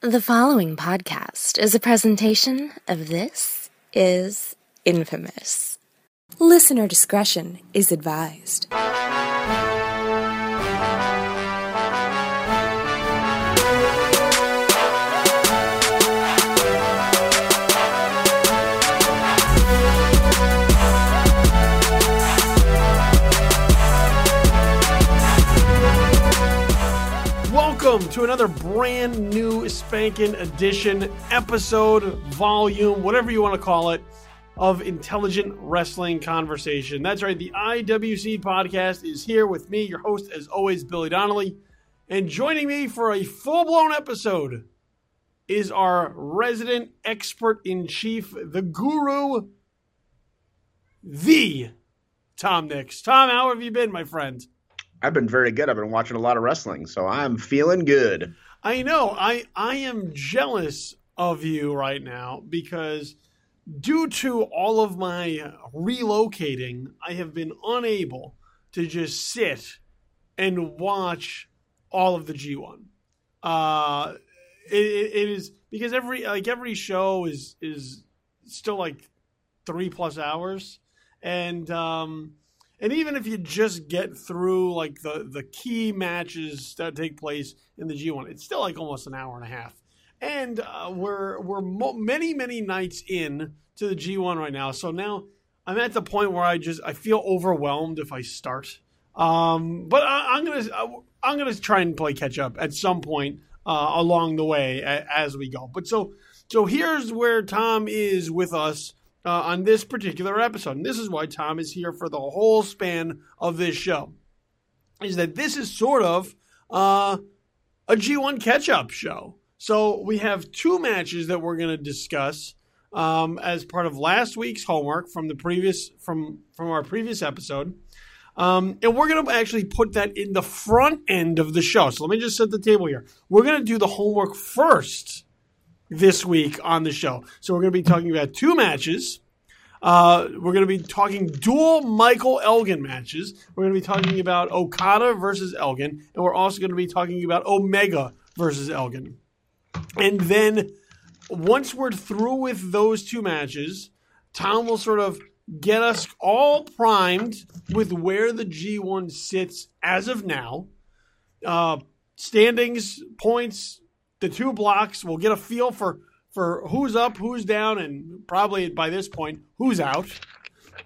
The following podcast is a presentation of This Is Infamous. Listener discretion is advised. Welcome to another brand new spanking edition, episode, volume, whatever you want to call it, of Intelligent Wrestling Conversation. That's right, the IWC podcast is here with me, your host, as always, Billy Donnelly. And joining me for a full-blown episode is our resident expert-in-chief, the guru, the Tom Nix. Tom, how have you been, my friend? I've been very good. I've been watching a lot of wrestling, so I'm feeling good. I know. I am jealous of you right now because due to all of my relocating, I have been unable to just sit and watch all of the G1. It is because every show is still like 3+ hours, and even if you just get through like the key matches that take place in the G1, it's still like almost an hour and a half. And we're many nights in to the G1 right now. So now I'm at the point where I feel overwhelmed if I start. But I'm gonna try and play catch up at some point along the way as we go. But so here's where Tom is with us on this particular episode. And this is why Tom is here for the whole span of this show, is that this is sort of a G1 catch-up show. So we have two matches that we're going to discuss as part of last week's homework from our previous episode. And we're going to actually put that in the front end of the show. So let me just set the table here. We're going to do the homework first this week on the show. So we're going to be talking about two matches. We're going to be talking dual Michael Elgin matches. We're going to be talking about Okada versus Elgin. And we're also going to be talking about Omega versus Elgin. And then once we're through with those two matches, Tom will sort of get us all primed with where the G1 sits as of now. Standings, points, the two blocks. We'll get a feel for who's up, who's down, and probably by this point, who's out.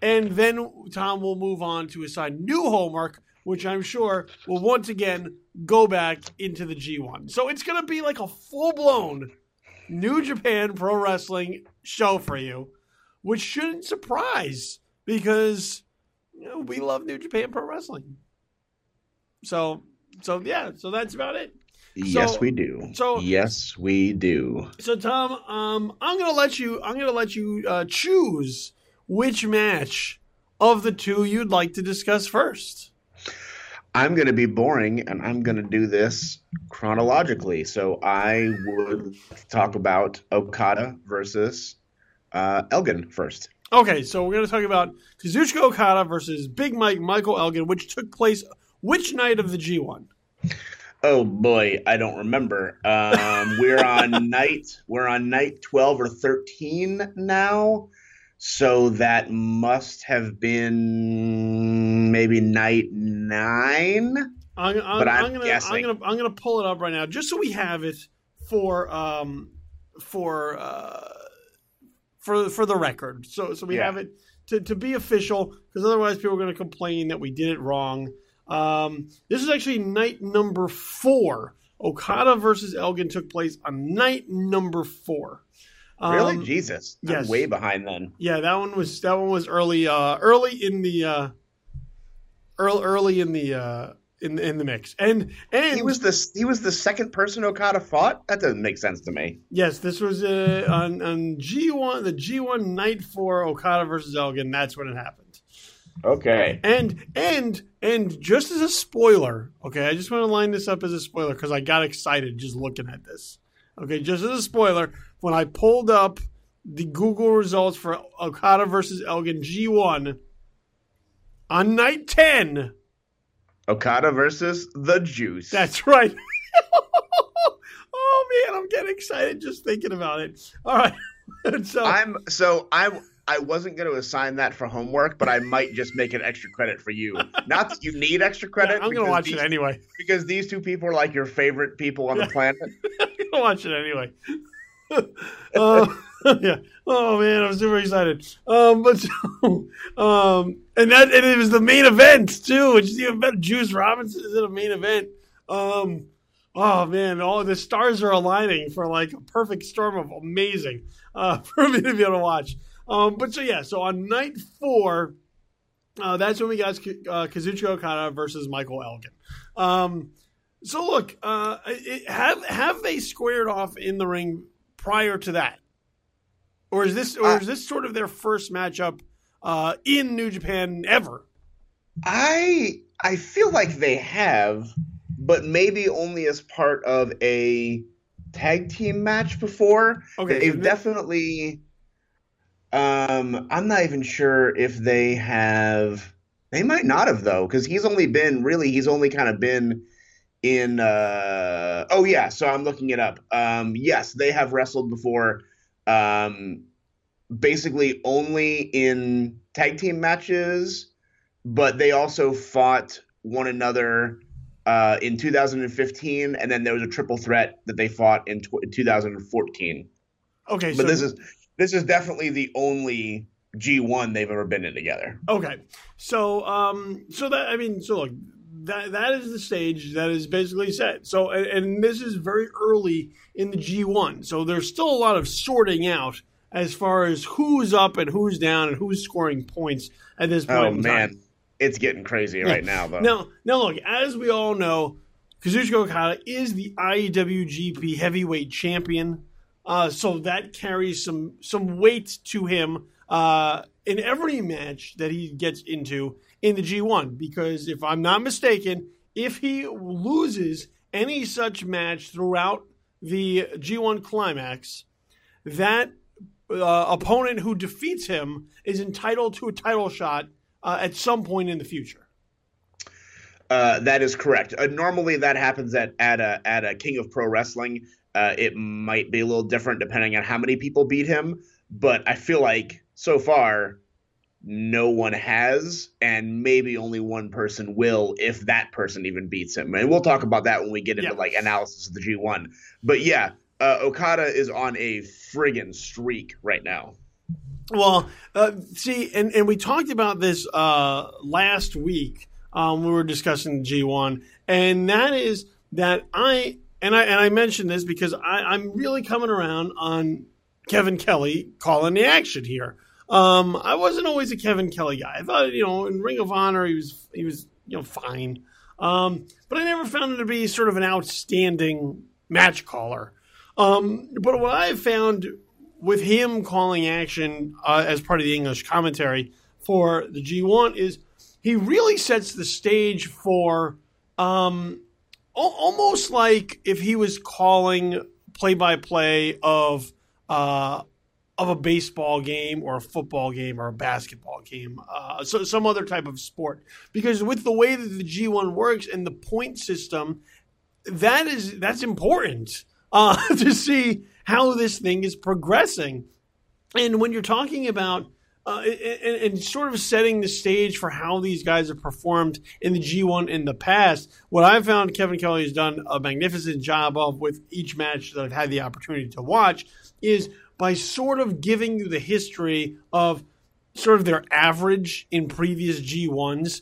And then Tom will move on to assign new homework, which I'm sure will once again go back into the G1. So it's going to be like a full-blown New Japan Pro-Wrestling show for you, which shouldn't surprise because we love New Japan Pro-Wrestling. So that's about it. Yes, we do. Yes, we do. So, Tom, I'm gonna let you choose which match of the two you'd like to discuss first. I'm going to be boring, and I'm going to do this chronologically. So I would talk about Okada versus Elgin first. Okay, so we're going to talk about Kazuchika Okada versus Big Michael Elgin, which took place which night of the G1? Oh boy, I don't remember. We're on night 12 or 13 now, so that must have been maybe night 9. I'm guessing. I'm gonna pull it up right now just so we have it for the record. So we have it to be official, because otherwise people are going to complain that we did it wrong. This is actually night number 4. Okada versus Elgin took place on night number 4. Really? Jesus. Yes. I'm way behind then. Yeah, that one was early in the mix. And he was the second person Okada fought? That doesn't make sense to me. Yes, this was on G1, the G1 night 4, Okada versus Elgin. That's when it happened. Okay. And just as a spoiler, okay, I just want to line this up as a spoiler because I got excited just looking at this. Okay, just as a spoiler, when I pulled up the Google results for Okada versus Elgin G1 on night 10, Okada versus the Juice. That's right. Oh man, I'm getting excited just thinking about it. All right. I wasn't going to assign that for homework, but I might just make an extra credit for you. Not that you need extra credit. Yeah, I'm going to watch it anyway. Because these two people are like your favorite people on the planet. I'm going to watch it anyway. Yeah. Oh man, I'm super excited. And it was the main event too, which is even better. Juice Robinson is in a main event. Oh man, all the stars are aligning for like a perfect storm of amazing for me to be able to watch. So on night 4, that's when we got Kazuchika Okada versus Michael Elgin. So look, have they squared off in the ring prior to that, or is this sort of their first matchup in New Japan ever? I feel like they have, but maybe only as part of a tag team match before. Okay, they've definitely. I'm not even sure if they have. They might not have though, because he's only kind of been in. So I'm looking it up. Yes, they have wrestled before. Basically only in tag team matches, but they also fought one another in 2015, and then there was a triple threat that they fought in 2014. Okay, but this is definitely the only G1 they've ever been in together. Okay, so look, that is the stage that is basically set. So and this is very early in the G1, so there's still a lot of sorting out as far as who's up and who's down and who's scoring points at this point in time. Oh man, it's getting crazy right now though. Now look, as we all know, Kazuchika Okada is the IWGP Heavyweight Champion. So that carries some weight to him in every match that he gets into in the G1. Because if I'm not mistaken, if he loses any such match throughout the G1 Climax, that opponent who defeats him is entitled to a title shot at some point in the future. That is correct. Normally that happens at a King of Pro Wrestling. It might be a little different depending on how many people beat him, but I feel like so far no one has, and maybe only one person will if that person even beats him. And we'll talk about that when we get into like analysis of the G1. But yeah, Okada is on a friggin' streak right now. Well, and we talked about this last week when we were discussing the G1, and that is that I mentioned this because I'm really coming around on Kevin Kelly calling the action here. I wasn't always a Kevin Kelly guy. I thought, in Ring of Honor he was fine, but I never found him to be sort of an outstanding match caller. But what I've found with him calling action as part of the English commentary for the G1 is he really sets the stage for almost like if he was calling play-by-play of a baseball game or a football game or a basketball game, so some other type of sport. Because with the way that the G1 works and the point system, that's important to see how this thing is progressing. And when you're talking about and sort of setting the stage for how these guys have performed in the G1 in the past, what I've found Kevin Kelly has done a magnificent job of with each match that I've had the opportunity to watch is by sort of giving you the history of sort of their average in previous G1s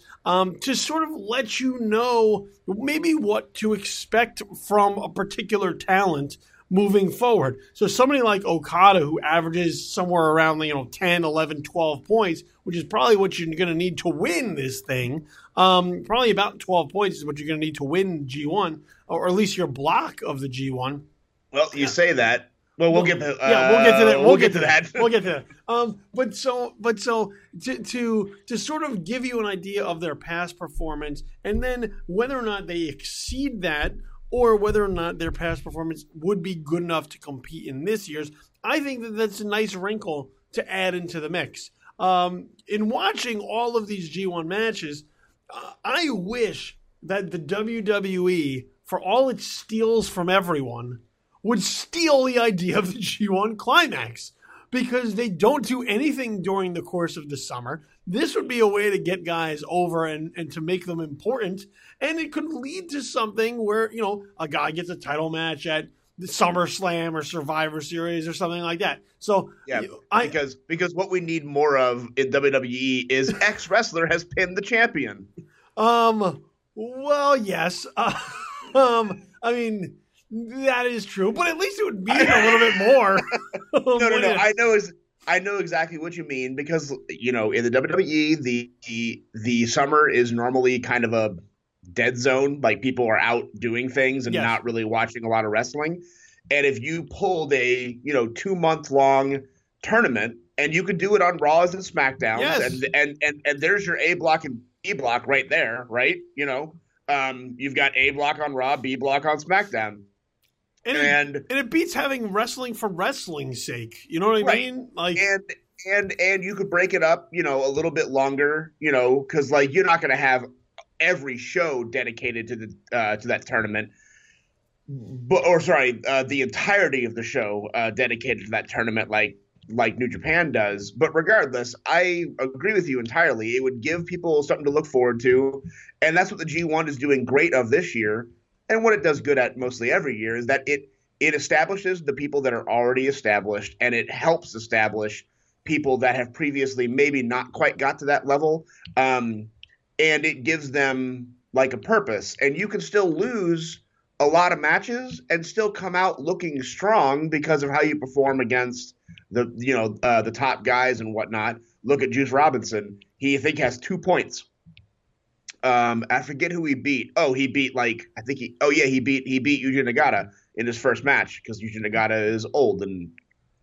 to sort of let you know maybe what to expect from a particular talent moving forward. So somebody like Okada, who averages somewhere around 10, 11, 12 points, which is probably what you're going to need to win this thing. Probably about 12 points is what you're going to need to win G1, or at least your block of the G1. Well, you say that. Well, we'll get to that. We'll get to that. We'll get to that. But to sort of give you an idea of their past performance, and then whether or not they exceed that, or whether or not their past performance would be good enough to compete in this year's, I think that's a nice wrinkle to add into the mix. In watching all of these G1 matches, I wish that the WWE, for all it steals from everyone, would steal the idea of the G1 Climax because they don't do anything during the course of the summer. This would be a way to get guys over and to make them important. And it could lead to something where, you know, a guy gets a title match at the SummerSlam or Survivor Series or something like that. So yeah, because what we need more of in WWE is ex-wrestler has pinned the champion. Well, yes. I mean, that is true, but at least it would mean a little bit more. No. I know exactly what you mean because, you know, in the WWE, the summer is normally kind of a dead zone. Like people are out doing things and not really watching a lot of wrestling. And if you pulled a, 2-month-long tournament and you could do it on Raws and SmackDowns and there's your A block and B block right there, right? You've got A block on Raw, B block on SmackDown. And it beats having wrestling for wrestling's sake. You know what I mean? Like, and you could break it up, a little bit longer, because like you're not going to have every show dedicated to that tournament, the entirety of the show dedicated to that tournament, like New Japan does. But regardless, I agree with you entirely. It would give people something to look forward to, and that's what the G1 is doing great of this year. And what it does good at mostly every year is that it establishes the people that are already established, and it helps establish people that have previously maybe not quite got to that level. And it gives them like a purpose. And you can still lose a lot of matches and still come out looking strong because of how you perform against the top guys and whatnot. Look at Juice Robinson. He, I think, has 2 points. I forget who he beat. Oh, he beat he beat Yuji Nagata in his first match because Yuji Nagata is old and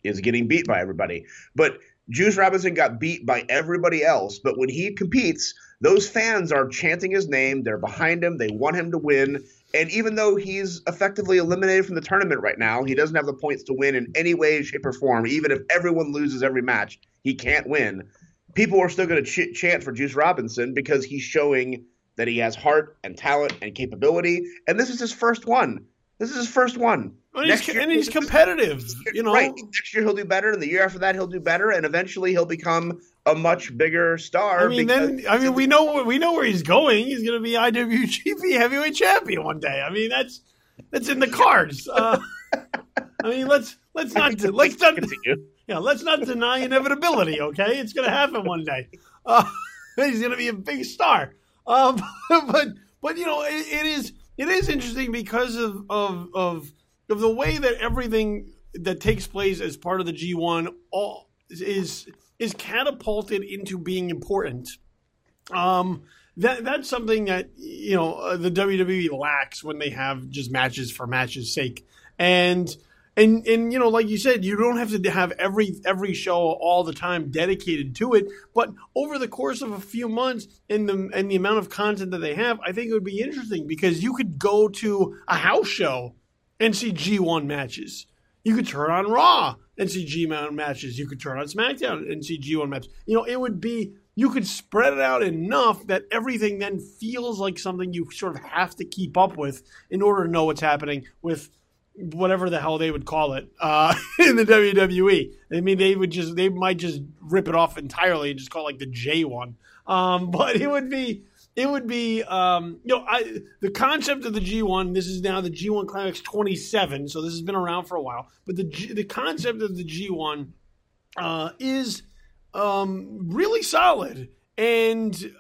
is getting beat by everybody. But Juice Robinson got beat by everybody else. But when he competes, those fans are chanting his name. They're behind him. They want him to win. And even though he's effectively eliminated from the tournament right now, he doesn't have the points to win in any way, shape, or form. Even if everyone loses every match, he can't win. People are still going to chant for Juice Robinson because he's showing that he has heart and talent and capability. And this is his first one. And he's competitive, Right. Next year he'll do better, and the year after that he'll do better, and eventually he'll become a much bigger star. We know where he's going. He's going to be IWGP Heavyweight Champion one day. I mean, that's in the cards. Let's not deny inevitability. Okay, it's going to happen one day. He's going to be a big star. But it is interesting because of the way that everything that takes place as part of the G1 is catapulted into being important. That's something that the WWE lacks when they have just matches for matches' sake. And like you said, you don't have to have every show all the time dedicated to it. But over the course of a few months and the amount of content that they have, I think it would be interesting because you could go to a house show and see G1 matches. You could turn on Raw and see G1 matches. You could turn on SmackDown and see G1 matches. It would be, you could spread it out enough that everything then feels like something you sort of have to keep up with in order to know what's happening with whatever the hell they would call it in the WWE. I mean, they might just rip it off entirely and just call it like the J1. But it would be the concept of the G1. This is now the G1 Climax 27, so this has been around for a while. But the concept of the G1 is really solid. And,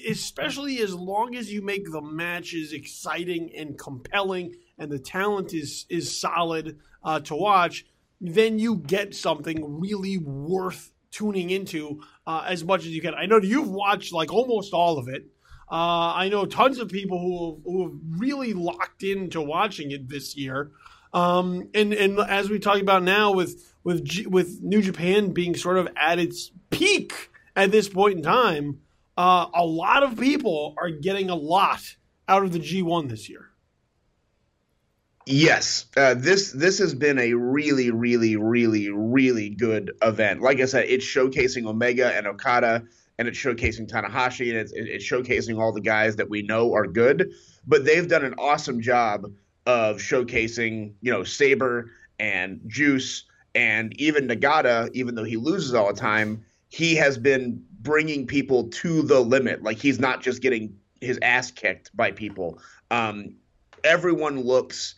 especially as long as you make the matches exciting and compelling and the talent is solid to watch, then you get something really worth tuning into as much as you can. I know you've watched like almost all of it. I know tons of people who have really locked into watching it this year. And as we talk about now with New Japan being sort of at its peak at this point in time, a lot of people are getting a lot out of the G1 this year. Yes, this has been a really, really, really, really good event. Like I said, it's showcasing Omega and Okada, and it's showcasing Tanahashi, and it's showcasing all the guys that we know are good. But they've done an awesome job of showcasing, Sabre and Juice and even Nagata, even though he loses all the time, he has been bringing people to the limit. Like, he's not just getting his ass kicked by people. Everyone looks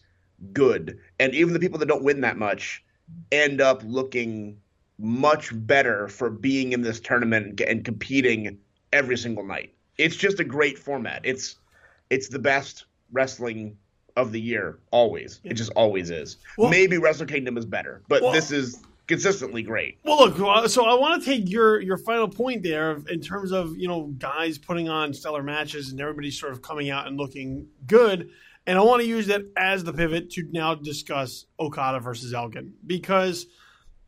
good. And even the people that don't win that much end up looking much better for being in this tournament and competing every single night. It's just a great format. It's the best wrestling of the year, always. It just always is. Well, maybe Wrestle Kingdom is better, but this is consistently great. Well, look, so I want to take your final point there in terms of, guys putting on stellar matches and everybody sort of coming out and looking good. And I want to use that as the pivot to now discuss Okada versus Elgin. Because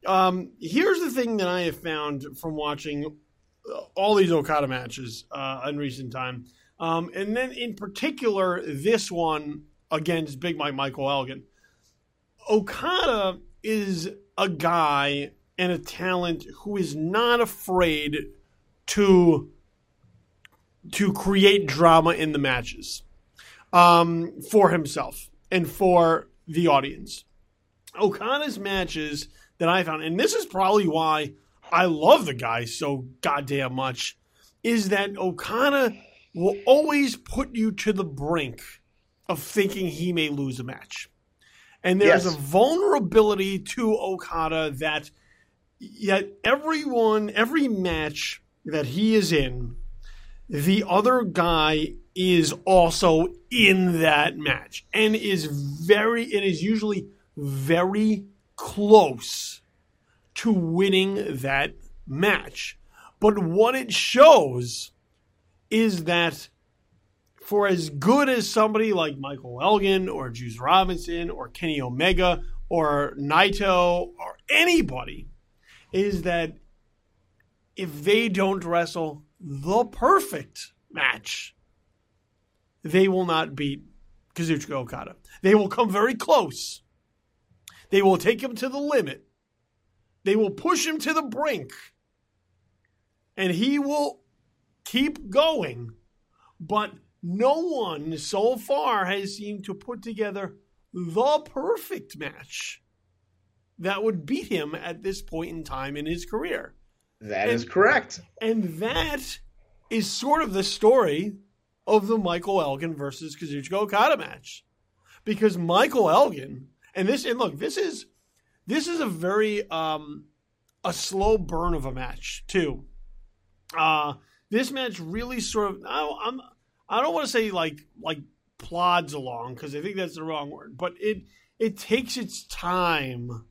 here's the thing that I have found from watching all these Okada matches in recent time. And then in particular, this one against Big Michael Elgin. Okada is a guy and a talent who is not afraid to create drama in the matches for himself and for the audience. Okada's matches that I found, and this is probably why I love the guy so goddamn much, is that Okada will always put you to the brink of thinking he may lose a match. And there's a vulnerability to Okada that yet every match that he is in, the other guy is also in that match and is usually very close to winning that match. But what it shows is that for as good as somebody like Michael Elgin or Juice Robinson or Kenny Omega or Naito or anybody, is that if they don't wrestle the perfect match, they will not beat Kazuchika Okada. They will come very close. They will take him to the limit. They will push him to the brink. And he will keep going. But no one so far has seemed to put together the perfect match that would beat him at this point in time in his career. That is correct. And that is sort of the story of the Michael Elgin versus Kazuchika Okada match. Because Michael Elgin, and this is a very a slow burn of a match too. This match really sort of I don't want to say like plods along, because I think that's the wrong word, but it takes its time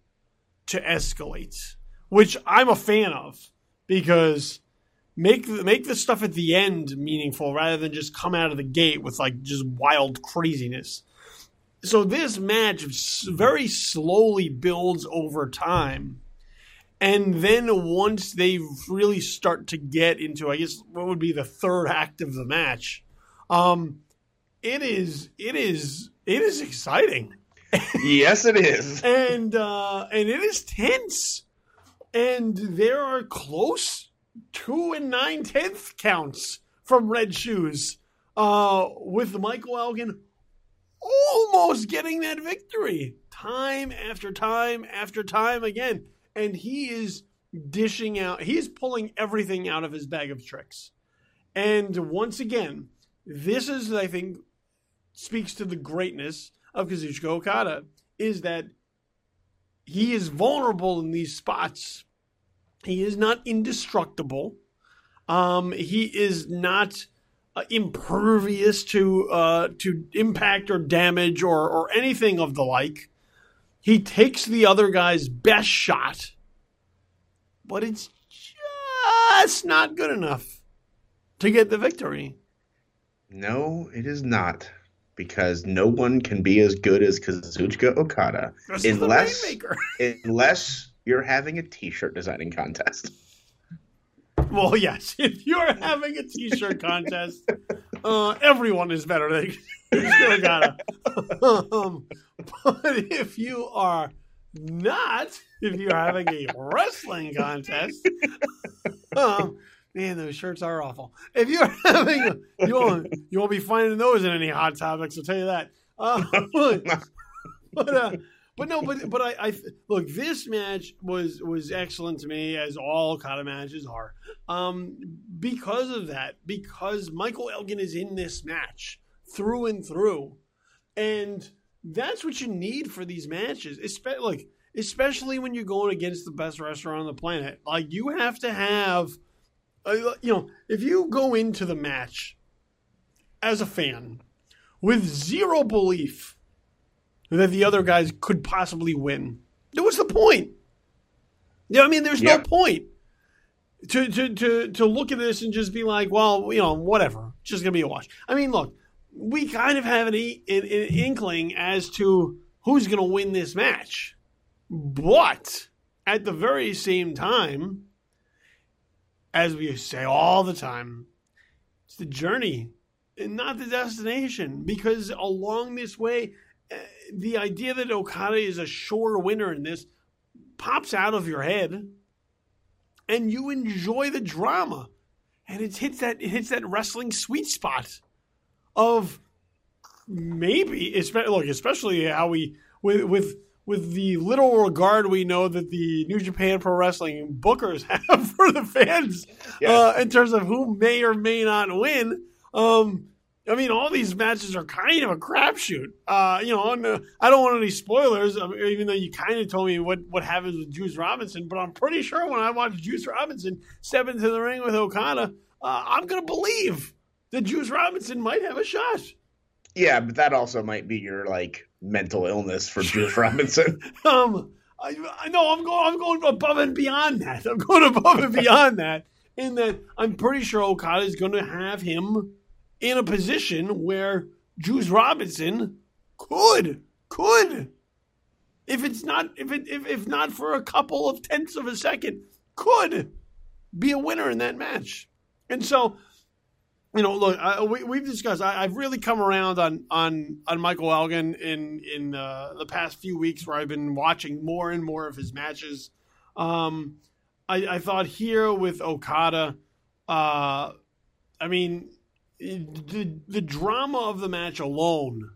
to escalate, which I'm a fan of, because make the stuff at the end meaningful rather than just come out of the gate with like just wild craziness. So this match very slowly builds over time. And then once they really start to get into, I guess, what would be the third act of the match, it is exciting. Yes, it is. And it is tense. And there are close 2 9/10 counts from Red Shoes, with Michael Elgin almost getting that victory time after time after time again. And he is dishing out, he's pulling everything out of his bag of tricks. And once again, this is, I think, speaks to the greatness of Kazuchika Okada, is that he is vulnerable in these spots. He is not indestructible. He is not impervious to impact or damage or anything of the like. He takes the other guy's best shot, but it's just not good enough to get the victory. No, it is not, because no one can be as good as Kazuchika Okada unless you're having a t-shirt designing contest. Well, yes, if you're having a t-shirt contest, everyone is better than Okada. But if you are not, if you're having a wrestling contest, man, those shirts are awful. If you're having, you won't be finding those in any Hot Topics, I'll tell you that. But I look. This match was excellent to me, as all Okada matches are. Because of that, because Michael Elgin is in this match through and through, and that's what you need for these matches. Especially when you're going against the best wrestler on the planet. Like, you have to have, if you go into the match as a fan with zero belief that the other guys could possibly win, what's the point? There's no point to look at this and just be like, well, whatever, it's just gonna be a wash. Look, we kind of have an inkling as to who's gonna win this match, but at the very same time, as we say all the time, it's the journey and not the destination, because along this way, the idea that Okada is a sure winner in this pops out of your head, and you enjoy the drama, and it hits that wrestling sweet spot of maybe, especially how we with the little regard we know that the New Japan Pro-Wrestling bookers have for the fans, in terms of who may or may not win. All these matches are kind of a crapshoot. I don't want any spoilers, even though you kind of told me what happens with Juice Robinson, but I'm pretty sure when I watch Juice Robinson step into the ring with Okada, I'm going to believe that Juice Robinson might have a shot. Yeah, but that also might be your, mental illness for Juice Robinson. I know I'm going above and beyond that. I'm going above and beyond that, in that I'm pretty sure Okada is going to have him in a position where Juice Robinson could, if not for a couple of tenths of a second, could be a winner in that match. And so, look, we've discussed. I've really come around on Michael Elgin in the past few weeks, where I've been watching more and more of his matches. I thought here with Okada, the drama of the match alone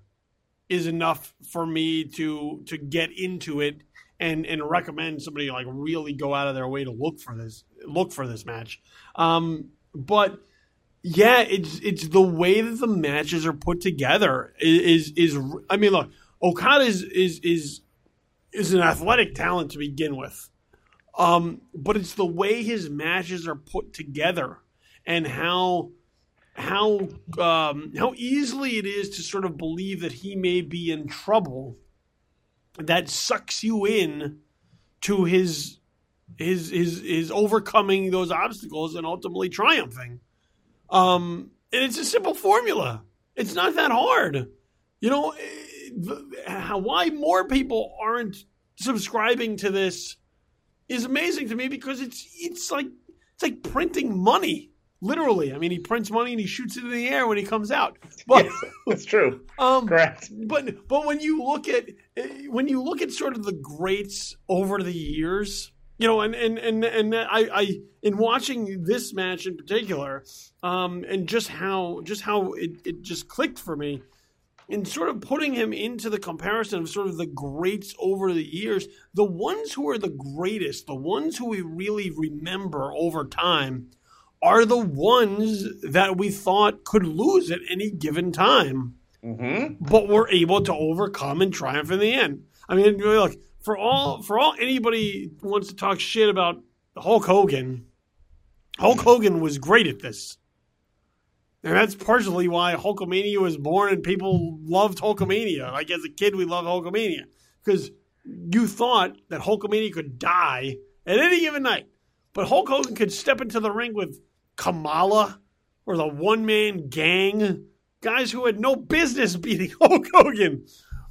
is enough for me to get into it and recommend somebody really go out of their way to look for this match. But yeah, it's the way that the matches are put together look, Okada is an athletic talent to begin with. But it's the way his matches are put together, and how easily it is to sort of believe that he may be in trouble, that sucks you in to his overcoming those obstacles and ultimately triumphing. And it's a simple formula. It's not that hard. Why more people aren't subscribing to this is amazing to me, because it's like printing money. Literally, he prints money and he shoots it in the air when he comes out. But yes, that's true. Correct. But when you look at sort of the greats over the years, and I in watching this match in particular, and just how it just clicked for me, in sort of putting him into the comparison of sort of the greats over the years, the ones who are the greatest, the ones who we really remember over time, are the ones that we thought could lose at any given time, but were able to overcome and triumph in the end. Look, for all anybody wants to talk shit about Hulk Hogan was great at this. And that's partially why Hulkamania was born and people loved Hulkamania. Like, as a kid, we loved Hulkamania, because you thought that Hulkamania could die at any given night. But Hulk Hogan could step into the ring with Kamala or the one-man gang, guys who had no business beating Hulk Hogan.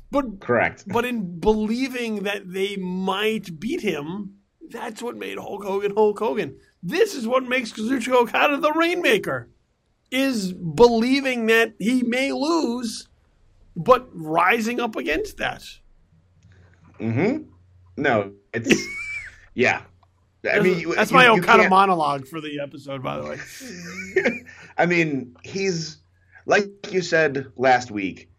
But correct. But in believing that they might beat him, that's what made Hulk Hogan Hulk Hogan. This is what makes Kazuchika Okada the Rainmaker, is believing that he may lose, but rising up against that. No, it's yeah. That's my Okada monologue for the episode, by the way. He's, like you said last week,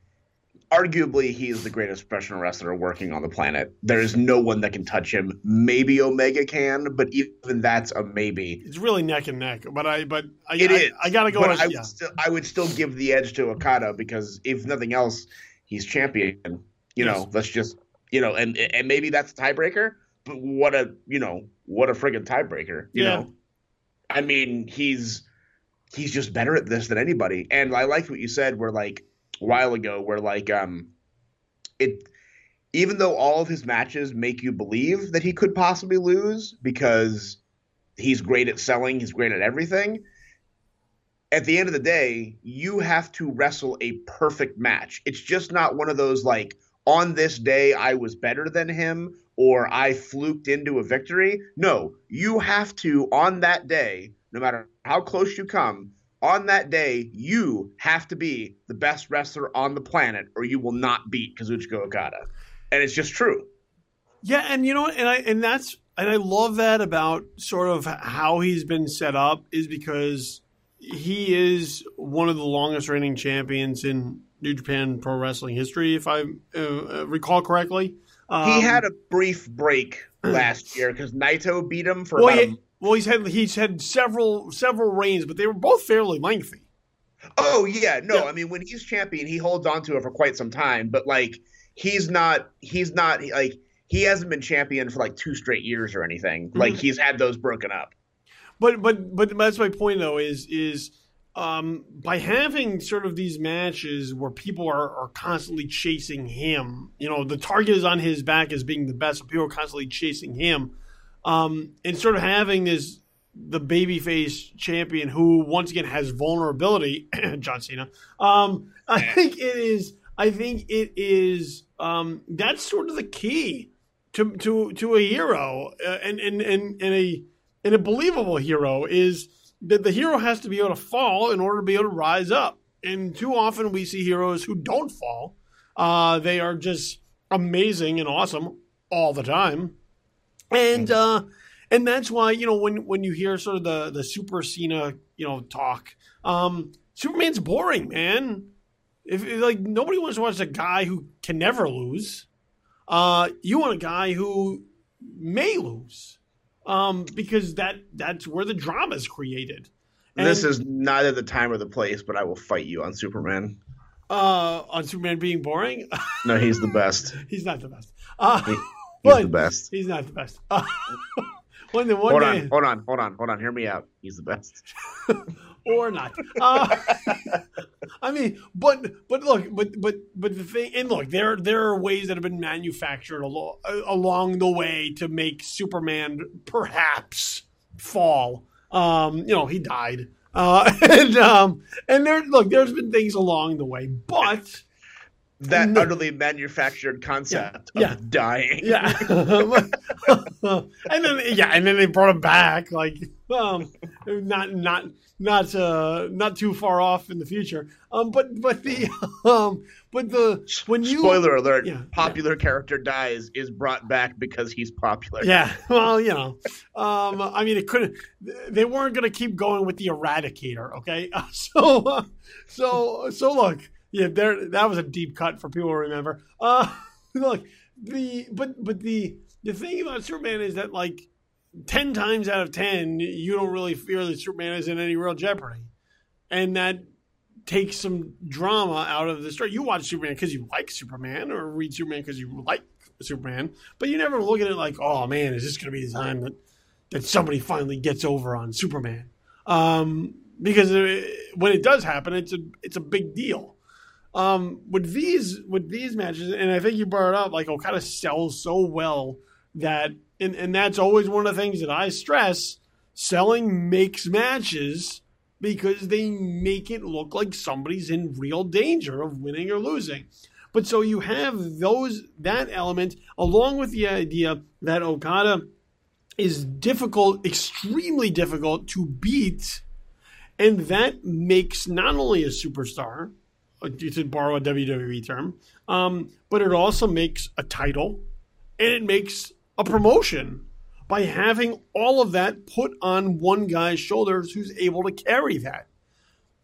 arguably, he is the greatest professional wrestler working on the planet. There is no one that can touch him. Maybe Omega can, but even that's a maybe. It's really neck and neck. But I I gotta go. But I would still give the edge to Okada because if nothing else, he's champion. Let's just and maybe that's a tiebreaker. But what a friggin' tiebreaker. You know, I mean, he's just better at this than anybody. And I like what you said. Where like a while ago, where like even though all of his matches make you believe that he could possibly lose because he's great at selling, he's great at everything. At the end of the day, you have to wrestle a perfect match. It's just not one of those like, on this day I was better than him or I fluked into a victory. No, you have to, on that day, no matter how close you come, on that day, you have to be the best wrestler on the planet or you will not beat Kazuchika Okada. And it's just true. Yeah, and you know, and I love that about sort of how he's been set up is because he is one of the longest reigning champions in New Japan Pro Wrestling history, if I recall correctly. He had a brief break last year because Naito beat him for about a month. Well, he's had several reigns, but they were both fairly lengthy. Oh yeah, no, yeah. I mean when he's champion, he holds on to it for quite some time, but like he's not like he hasn't been champion for like 2 straight years or anything. Mm-hmm. Like he's had those broken up. But that's my point though is by having sort of these matches where people are constantly chasing him, the target is on his back as being the best, so people are constantly chasing him. And sort of having the babyface champion who once again has vulnerability, John Cena. I think it is. That's sort of the key to a hero and a believable hero is that the hero has to be able to fall in order to be able to rise up. And too often we see heroes who don't fall. They are just amazing and awesome all the time. And that's why, when you hear sort of the Super Cena, talk, Superman's boring, man. If like nobody wants to watch a guy who can never lose. You want a guy who may lose, because that's where the drama is created. And this is neither the time or the place, but I will fight you on Superman. On Superman being boring? No, he's the best. He's not the best. He's the best. He's not the best. Hold on. Hear me out. He's the best. Or not. I mean, but look, but the thing, and look, there are ways that have been manufactured along the way to make Superman perhaps fall. He died. And there's been things along the way, but that utterly manufactured concept of dying. Yeah. and then they brought him back, like not too far off in the future. Spoiler alert, popular character dies is brought back because he's popular. Yeah. Well, I mean they weren't going to keep going with the Eradicator, okay? So look, yeah, that was a deep cut for people to remember. Look, the thing about Superman is that like 10 times out of 10, you don't really fear that Superman is in any real jeopardy, and that takes some drama out of the story. You watch Superman because you like Superman, or read Superman because you like Superman, but you never look at it like, oh man, is this going to be the time that somebody finally gets over on Superman? Because when it does happen, it's a big deal. With these matches, and I think you brought it up, like Okada sells so well that, and that's always one of the things that I stress, selling makes matches because they make it look like somebody's in real danger of winning or losing. But so you have that element along with the idea that Okada is difficult, extremely difficult to beat, and that makes not only a superstar, to borrow a WWE term, but it also makes a title, and it makes a promotion by having all of that put on one guy's shoulders who's able to carry that.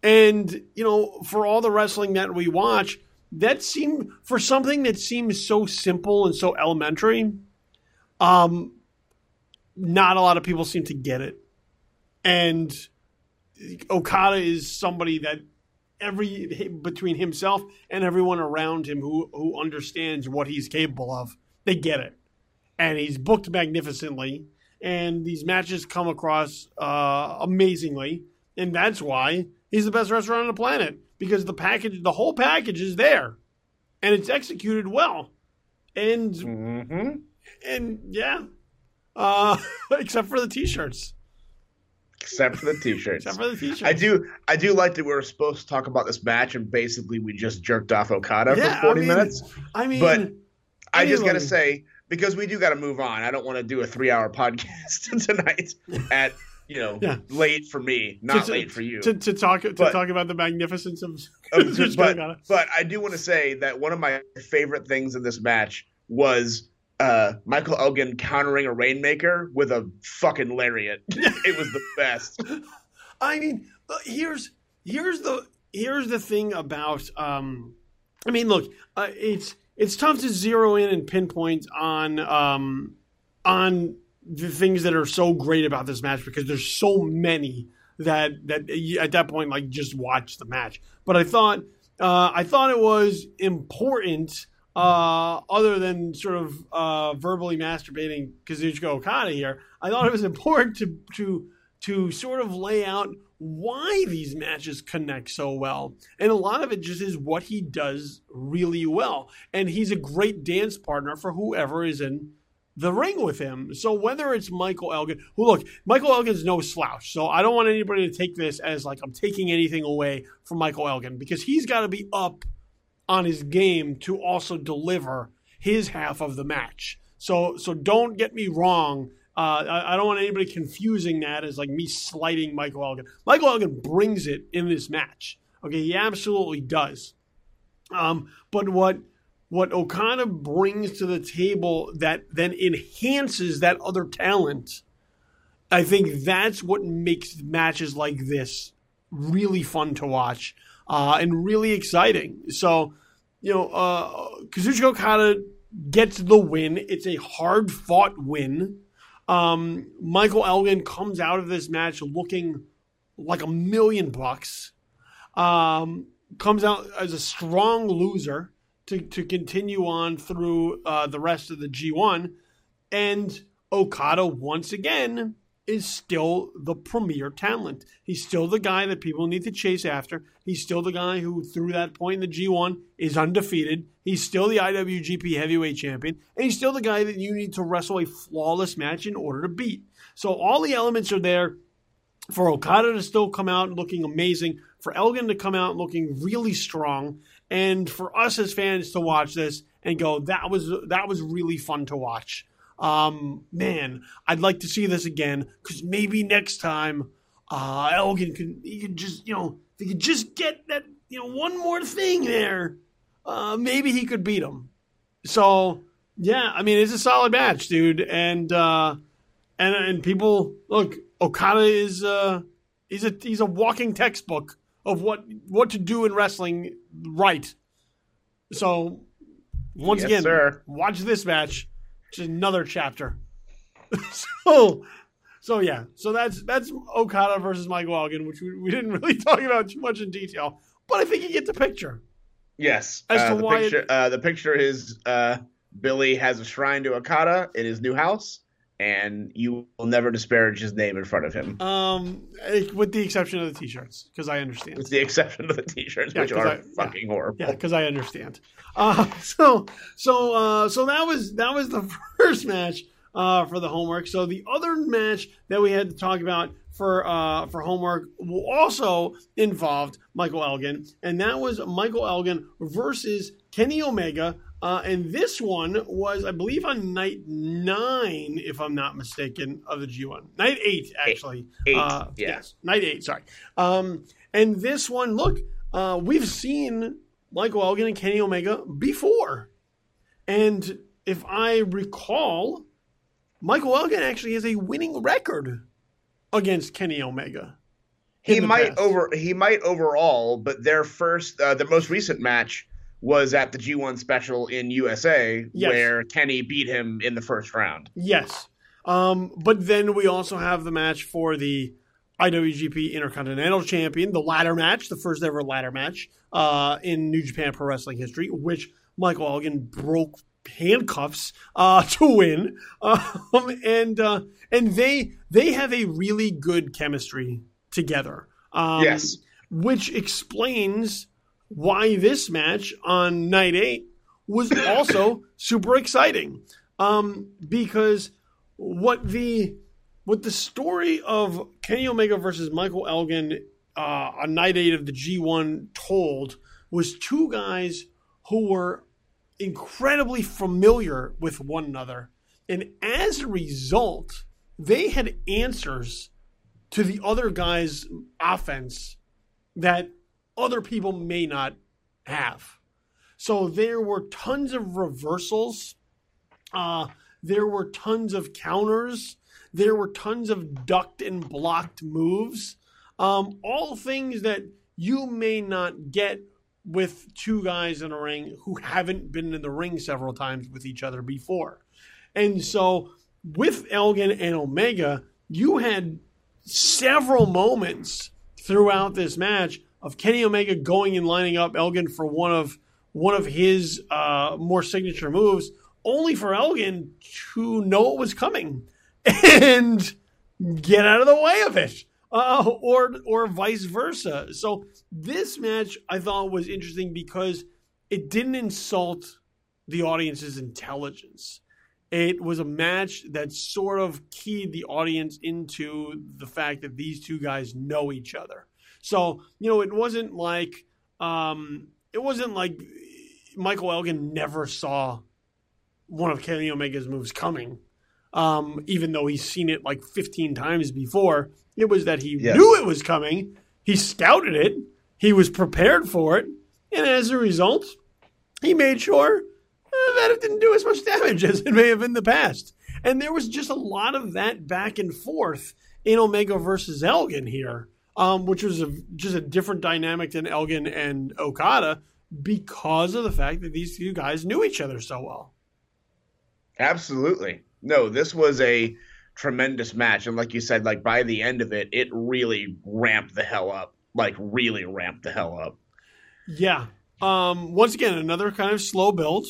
And, for all the wrestling that we watch, that seemed, for something that seems so simple and so elementary, not a lot of people seem to get it. And Okada is somebody that between himself and everyone around him who understands what he's capable of, they get it. And he's booked magnificently, and these matches come across amazingly, and that's why he's the best wrestler on the planet, because the whole package is there, and it's executed well. And except for the t-shirts. Except for the t-shirts. Except for the t-shirts. I do like that we were supposed to talk about this match, and basically we just jerked off Okada for 40 minutes. But I just got to say, because we do got to move on, I don't want to do a 3-hour podcast tonight at, late for me, not late for you. To talk about the magnificence of Okada. But I do want to say that one of my favorite things in this match was Michael Elgin countering a Rainmaker with a fucking lariat. It was the best. I mean, here's the thing about look, it's tough to zero in and pinpoint on the things that are so great about this match, because there's so many that at that point, like, just watch the match. But I thought it was important. Other than sort of verbally masturbating Kazuchika Okada here, I thought it was important to sort of lay out why these matches connect so well. And a lot of it just is what he does really well. And he's a great dance partner for whoever is in the ring with him. So whether it's Michael Elgin, Michael Elgin's no slouch. So I don't want anybody to take this as like I'm taking anything away from Michael Elgin, because he's got to be up on his game to also deliver his half of the match. So don't get me wrong. I don't want anybody confusing that as like me slighting Michael Elgin. Michael Elgin brings it in this match. Okay, he absolutely does. But what Okada brings to the table that then enhances that other talent, I think that's what makes matches like this really fun to watch. And really exciting. So, Kazuchika Okada gets the win. It's a hard-fought win. Michael Elgin comes out of this match looking like $1 million. Comes out as a strong loser to continue on through the rest of the G1. And Okada, once again, is still the premier talent. He's still the guy that people need to chase after. He's still the guy who, through that point in the G1, is undefeated. He's still the IWGP Heavyweight Champion. And he's still the guy that you need to wrestle a flawless match in order to beat. So all the elements are there for Okada to still come out looking amazing, for Elgin to come out looking really strong, and for us as fans to watch this and go, that was really fun to watch. Man, I'd like to see this again, because maybe next time Elgin could just get that, one more thing there. Maybe he could beat him. So yeah, I mean, it's a solid match, dude. And people, look, Okada is he's a walking textbook of what to do in wrestling right. So once again, watch this match. Just another chapter. So that's Okada versus Michael Elgin, which we didn't really talk about too much in detail, but I think you get the picture. Yes. The picture is Billy has a shrine to Okada in his new house, and you will never disparage his name in front of him. With the exception of the t-shirts, because I understand. With the exception of the t-shirts, which are fucking horrible. Yeah, because I understand. So that was the first match for the homework. So the other match that we had to talk about for homework also involved Michael Elgin, and that was Michael Elgin versus Kenny Omega. And this one was, I believe, on night 9, if I'm not mistaken, of the G1. Night 8, actually. 8, yes. Night 8, sorry. And this one, look, we've seen Michael Elgin and Kenny Omega before. And if I recall, Michael Elgin actually has a winning record against Kenny Omega. He might overall, but their most recent match was at the G1 special in USA, Yes. where Kenny beat him in the first round. Yes. But then we also have the match for the IWGP Intercontinental Champion, the ladder match, the first ever ladder match in New Japan Pro Wrestling history, which Michael Elgin broke handcuffs to win. And they have a really good chemistry together. Yes. Which explains why this match on night 8 was also super exciting. Because what the story of Kenny Omega versus Michael Elgin on night 8 of the G1 told was two guys who were incredibly familiar with one another. And as a result, they had answers to the other guy's offense that other people may not have. So there were tons of reversals. There were tons of counters. There were tons of ducked and blocked moves. All things that you may not get with two guys in a ring who haven't been in the ring several times with each other before. And so with Elgin and Omega, you had several moments throughout this match of Kenny Omega going and lining up Elgin for one of his more signature moves, only for Elgin to know it was coming and get out of the way of it, or vice versa. So this match I thought was interesting because it didn't insult the audience's intelligence. It was a match that sort of keyed the audience into the fact that these two guys know each other. So, it wasn't like Michael Elgin never saw one of Kenny Omega's moves coming, even though he's seen it like 15 times before. It was that he knew it was coming. He scouted it. He was prepared for it. And as a result, he made sure that it didn't do as much damage as it may have in the past. And there was just a lot of that back and forth in Omega versus Elgin here, which was just a different dynamic than Elgin and Okada because of the fact that these two guys knew each other so well. Absolutely. No, this was a tremendous match. And like you said, like by the end of it, it really ramped the hell up. Like really ramped the hell up. Yeah. Once again, another kind of slow build.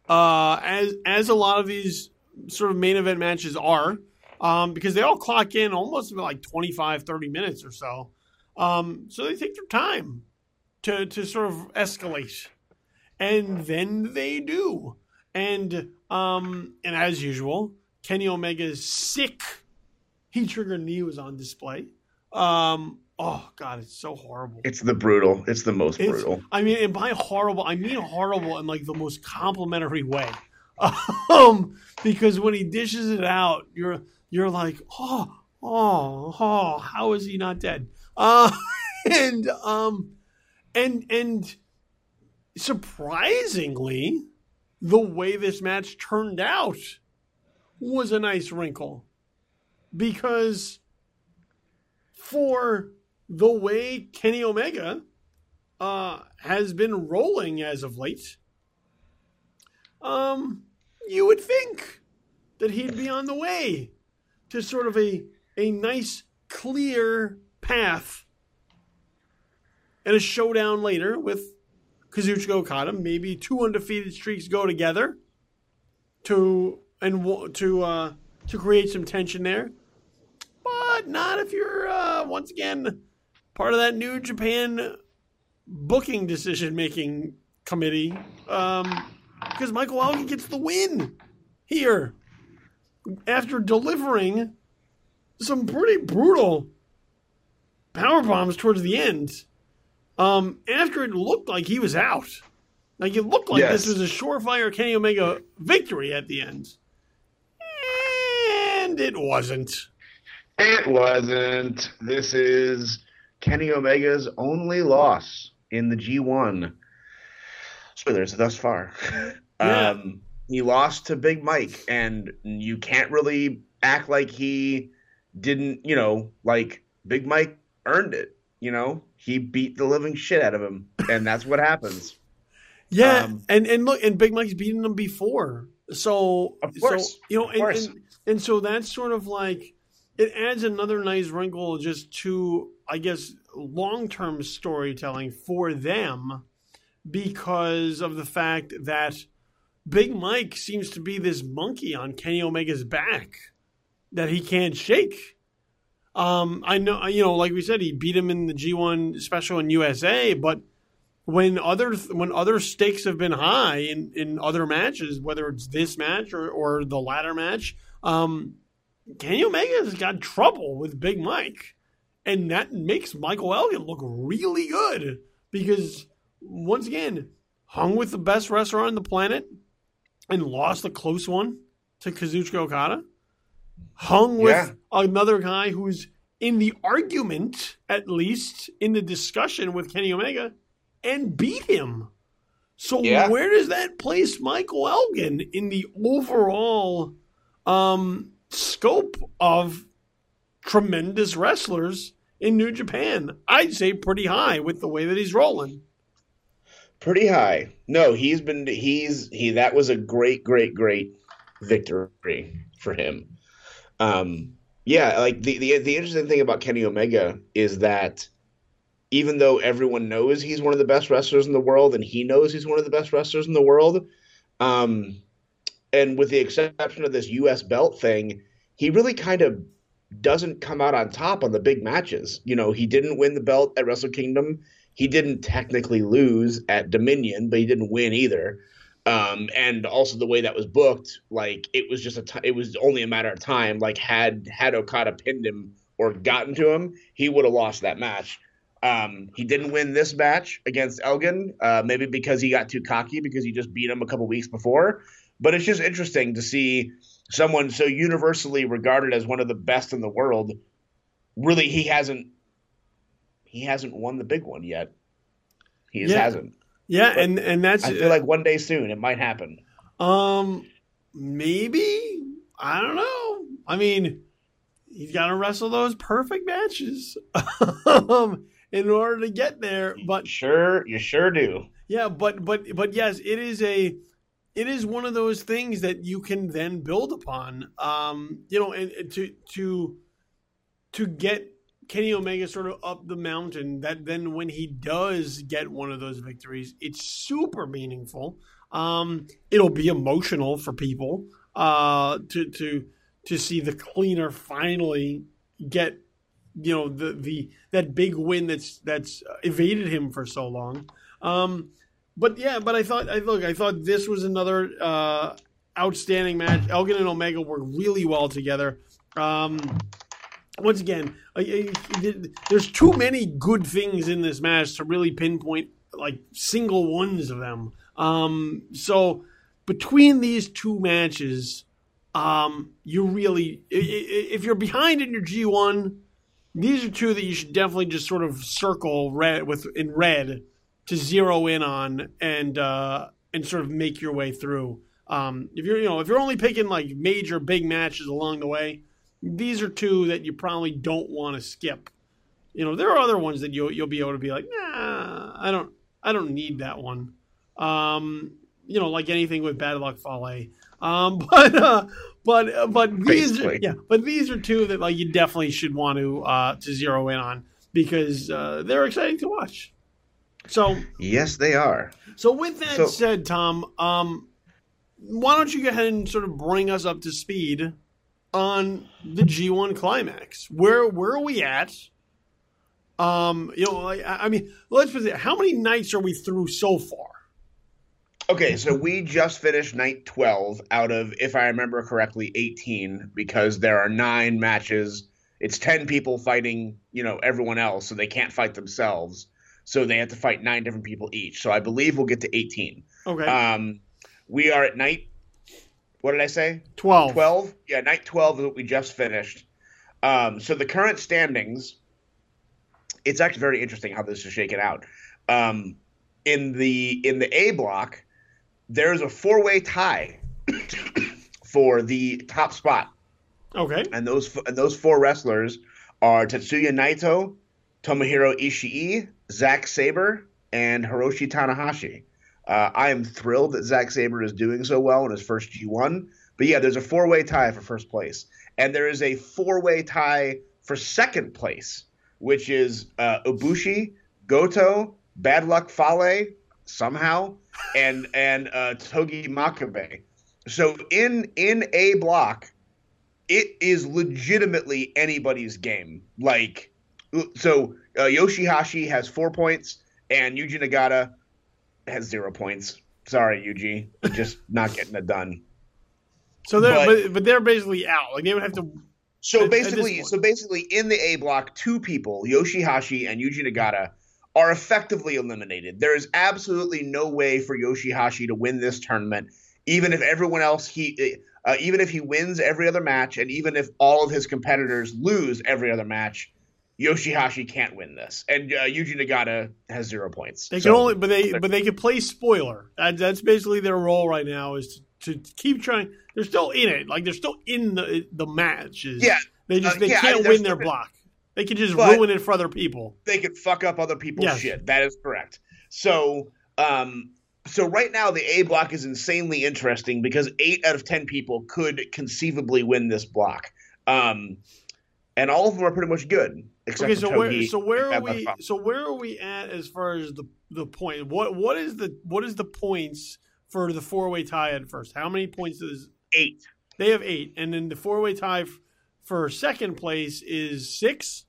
As a lot of these sort of main event matches are, because they all clock in almost like 25, 30 minutes or so. So they take their time to sort of escalate. And then they do. And as usual, Kenny Omega's sick heat-trigger knee was on display. Oh, God, it's so horrible. It's brutal. It's the most brutal. I mean, and by horrible, I mean horrible in like the most complimentary way. Because when he dishes it out, you're like, oh, how is he not dead? And surprisingly, the way this match turned out was a nice wrinkle. Because for the way Kenny Omega has been rolling as of late, you would think that he'd be on the way to sort of a nice, clear path and a showdown later with Kazuchika Okada. Maybe two undefeated streaks go together to create some tension there. But not if you're, once again, part of that New Japan booking decision-making committee. Because Michael Elgin gets the win here after delivering some pretty brutal power bombs towards the end. After it looked like he was out. Like it looked like this was a surefire Kenny Omega victory at the end. And it wasn't. It wasn't. This is Kenny Omega's only loss in the G1. Spoilers thus far. Yeah. He lost to Big Mike, and you can't really act like he didn't, like Big Mike earned it, He beat the living shit out of him, and that's what happens. Yeah, and look, and Big Mike's beaten him before, so Of course, and so that's sort of like it adds another nice wrinkle just to, I guess, long-term storytelling for them because of the fact that Big Mike seems to be this monkey on Kenny Omega's back that he can't shake. I know, like we said, he beat him in the G1 special in USA, but when other stakes have been high in other matches, whether it's this match or the latter match, Kenny Omega has got trouble with Big Mike. And that makes Michael Elgin look really good because, once again, hung with the best wrestler on the planet and lost a close one to Kazuchika Okada. Hung with another guy who's in the argument, at least, in the discussion with Kenny Omega, and beat him. So where does that place Michael Elgin in the overall scope of tremendous wrestlers in New Japan? I'd say pretty high with the way that he's rolling. Pretty high. No, that was a great victory for him. Like the interesting thing about Kenny Omega is that even though everyone knows he's one of the best wrestlers in the world and he knows he's one of the best wrestlers in the world, and with the exception of this US belt thing, he really kind of doesn't come out on top on the big matches. You know, he didn't win the belt at Wrestle Kingdom. He didn't technically lose at Dominion, but he didn't win either. And also the way that was booked, like it was just it was only a matter of time. Like had Okada pinned him or gotten to him, he would have lost that match. He didn't win this match against Elgin, maybe because he got too cocky because he just beat him a couple weeks before. But it's just interesting to see someone so universally regarded as one of the best in the world. Really, he hasn't won the big one yet. He hasn't. Yeah, but and that's. I feel like one day soon it might happen. Maybe, I don't know. I mean, he's got to wrestle those perfect matches in order to get there. But you sure do. Yeah, but yes, it is one of those things that you can then build upon. And to get Kenny Omega sort of up the mountain, that then when he does get one of those victories, it's super meaningful. It'll be emotional for people to see the cleaner finally get that big win that's evaded him for so long. But I thought this was another outstanding match. Elgin and Omega work really well together. Once again, there's too many good things in this match to really pinpoint like single ones of them. So between these two matches, you really, if you're behind in your G1, these are two that you should definitely just sort of circle in red to zero in on and sort of make your way through. If you're only picking like major big matches along the way, these are two that you probably don't want to skip. There are other ones that you'll be able to be like, nah, I don't need that one. Like anything with Bad Luck Fale. But these are two that like you definitely should want to zero in on because they're exciting to watch. So yes, they are. So with that said, Tom, why don't you go ahead and sort of bring us up to speed on the G1 Climax? Where are we at? Let's put it. How many nights are we through so far? Okay, so we just finished night 12 out of, if I remember correctly, 18 because there are 9 matches. It's 10 people fighting, everyone else, so they can't fight themselves. So they have to fight 9 different people each. So I believe we'll get to 18. Okay. We are at night, what did I say? 12. 12? Yeah, night 12 is what we just finished. So the current standings, it's actually very interesting how this is shaken out. In the A block, there's a 4-way tie for the top spot. Okay. And those 4 wrestlers are Tetsuya Naito, Tomohiro Ishii, Zack Sabre, and Hiroshi Tanahashi. I am thrilled that Zack Sabre is doing so well in his first G1. But yeah, there's a 4-way tie for first place. And there is a 4-way tie for second place, which is Ibushi, Goto, Bad Luck Fale, somehow, and Togi Makabe. So in A block, it is legitimately anybody's game. Like, so Yoshihashi has 4 points, and Yuji Nagata has 0 points. Sorry, Yuji, just not getting it done. So they're but they're basically out. Like they would have to. So basically, in the A block, 2 people, Yoshihashi and Yuji Nagata, are effectively eliminated. There is absolutely no way for Yoshihashi to win this tournament, even if everyone else even if he wins every other match, and even if all of his competitors lose every other match, Yoshihashi can't win this. And Yuji Nagata has 0 points. They can only, but they can play spoiler. That's basically their role right now, is to keep trying. They're still in it, like they're still in the matches. Yeah, they can't win their block. They can just ruin it for other people. They could fuck up other people's shit. That is correct. So, so right now the A block is insanely interesting because 8 out of 10 people could conceivably win this block, and all of them are pretty much good. Except for Togi. Where are we at as far as the point? What is the points for the 4-way tie at first? How many points does 8? They have 8, and then the 4-way tie for second place is 6.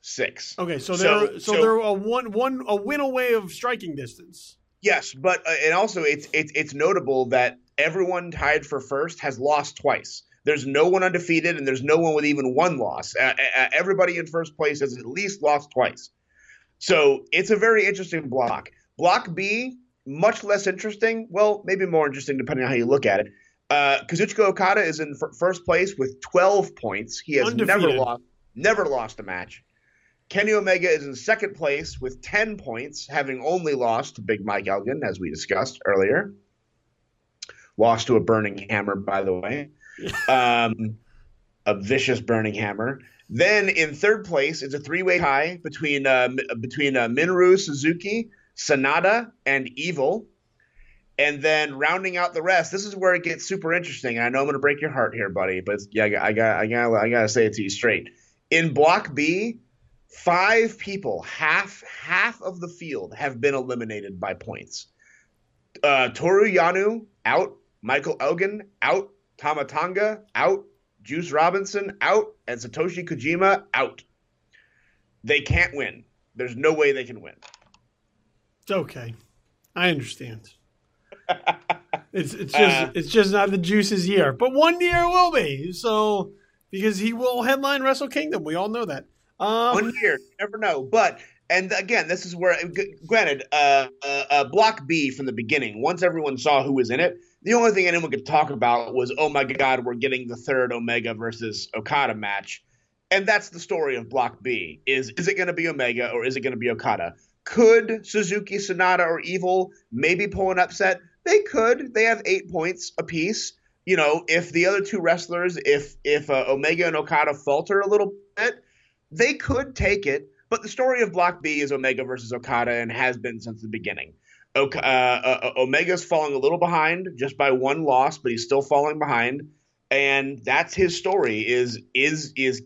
6. Okay, so they're a win away of striking distance. Yes, but and also it's notable that everyone tied for first has lost twice. There's no one undefeated, and there's no one with even 1 loss. Everybody in first place has at least lost twice. So it's a very interesting block. Block B, much less interesting. Well, maybe more interesting depending on how you look at it. Kazuchika Okada is in first place with 12 points. He has never lost a match. Kenny Omega is in second place with 10 points, having only lost to Big Mike Elgin, as we discussed earlier. Lost to a burning hammer, by the way. A vicious burning hammer. Then in third place, it's a 3-way tie between Minoru Suzuki, Sanada, and Evil. And then rounding out the rest, this is where it gets super interesting. And I know I'm going to break your heart here, buddy, but I gotta say it to you straight. In Block B, 5 people, half of the field, have been eliminated by points. Toru Yano out, Michael Elgin out, Tama Tonga out, Juice Robinson out, and Satoshi Kojima out. They can't win. There's no way they can win. It's okay. I understand. It's just not the Juice's year, but one year it will be. So because he will headline Wrestle Kingdom, we all know that. 1 year, you never know. But and again, this is where, granted, Block B from the beginning, once everyone saw who was in it, the only thing anyone could talk about was, oh my God, we're getting the third Omega versus Okada match. And that's the story of Block B. Is it going to be Omega or is it going to be Okada? Could Suzuki, Sanada, or Evil maybe pull an upset? They could. They have 8 points apiece. You know, if the other 2 wrestlers, if Omega and Okada falter a little bit, they could take it. But the story of Block B is Omega versus Okada and has been since the beginning. Omega's falling a little behind just by 1 loss, but he's still falling behind. And that's his story is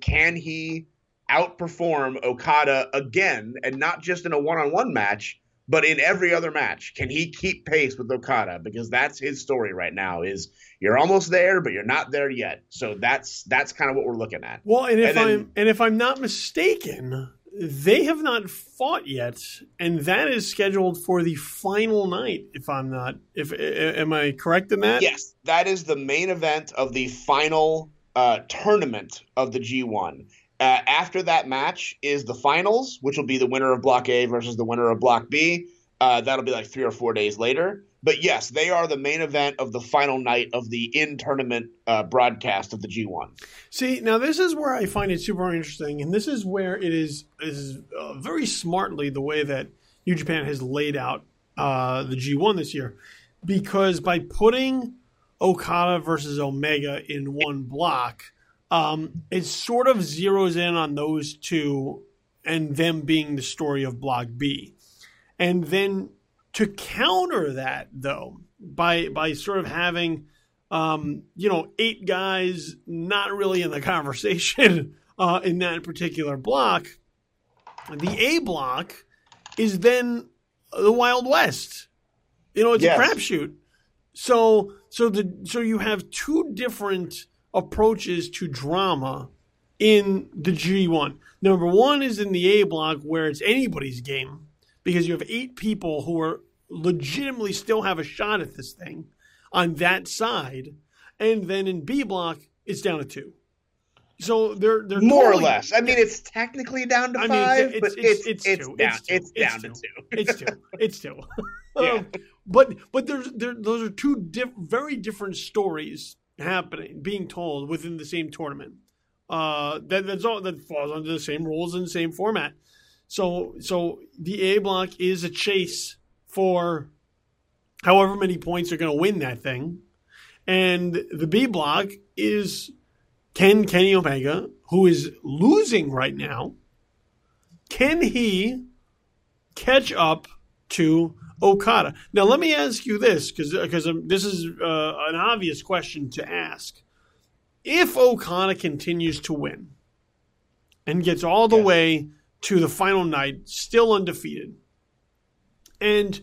can he outperform Okada again, and not just in a one-on-one match, but in every other match? Can he keep pace with Okada? Because that's his story right now, is you're almost there, but you're not there yet. So that's kind of what we're looking at. Well, and if I'm not mistaken, they have not fought yet, and that is scheduled for the final night. Am I correct in that? Yes, that is the main event of the final tournament of the G1. After that match is the finals, which will be the winner of Block A versus the winner of Block B. That'll be like 3 or 4 days later. But yes, they are the main event of the final night of the in-tournament broadcast of the G1. See, now this is where I find it super interesting, and this is where it is very smartly the way that New Japan has laid out the G1 this year. Because by putting Okada versus Omega in one block, it sort of zeroes in on those 2 and them being the story of Block B. And then To counter that, though, by sort of having, 8 guys not really in the conversation in that particular block, the A block is then the Wild West. It's a crapshoot. So you have 2 different approaches to drama in the G1. Number 1 is in the A block, where it's anybody's game, because you have 8 people who are legitimately still have a shot at this thing on that side, and then in B block it's down to 2. So they're more or less. I mean, it's technically down to 5, but it's down to 2. It's 2. Yeah. But those are 2 very different stories being told within the same tournament. That falls under the same rules and the same format. So the A block is a chase for however many points are going to win that thing, and the B block is, can Kenny Omega, who is losing right now, can he catch up to Okada? Now, let me ask you this, because this is an obvious question to ask. If Okada continues to win and gets all the way to the final night, still undefeated, and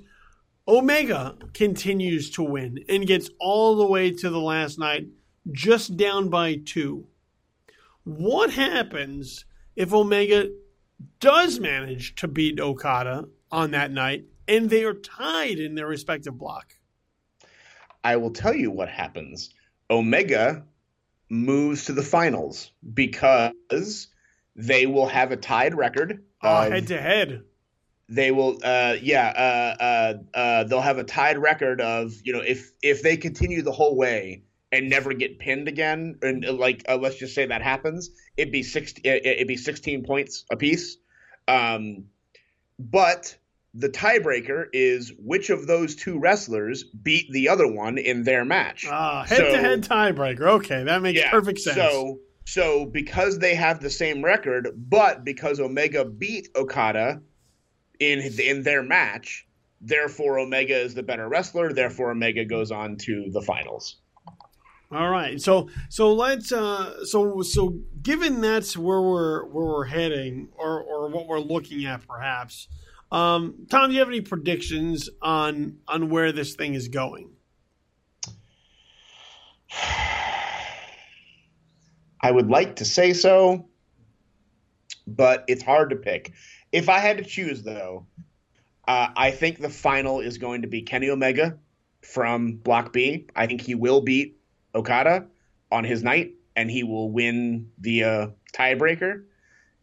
Omega continues to win and gets all the way to the last night, just down by 2, what happens if Omega does manage to beat Okada on that night and they are tied in their respective block? I will tell you what happens. Omega moves to the finals because they will have a tied record. Head to head. They will, they'll have a tied record of, if they continue the whole way and never get pinned again, and let's just say that happens, it'd be 16 points apiece. But the tiebreaker is which of those 2 wrestlers beat the other one in their match. Head-to-head tiebreaker. Okay, that makes perfect sense. So because they have the same record, but because Omega beat Okada in their match, therefore Omega is the better wrestler, therefore Omega goes on to the finals. All right. So let's so given that's where we're heading, or what we're looking at perhaps, Tom, do you have any predictions on where this thing is going? I would like to say so, but it's hard to pick. If I had to choose, though, I think the final is going to be Kenny Omega from Block B. I think he will beat Okada on his night, and he will win the tiebreaker.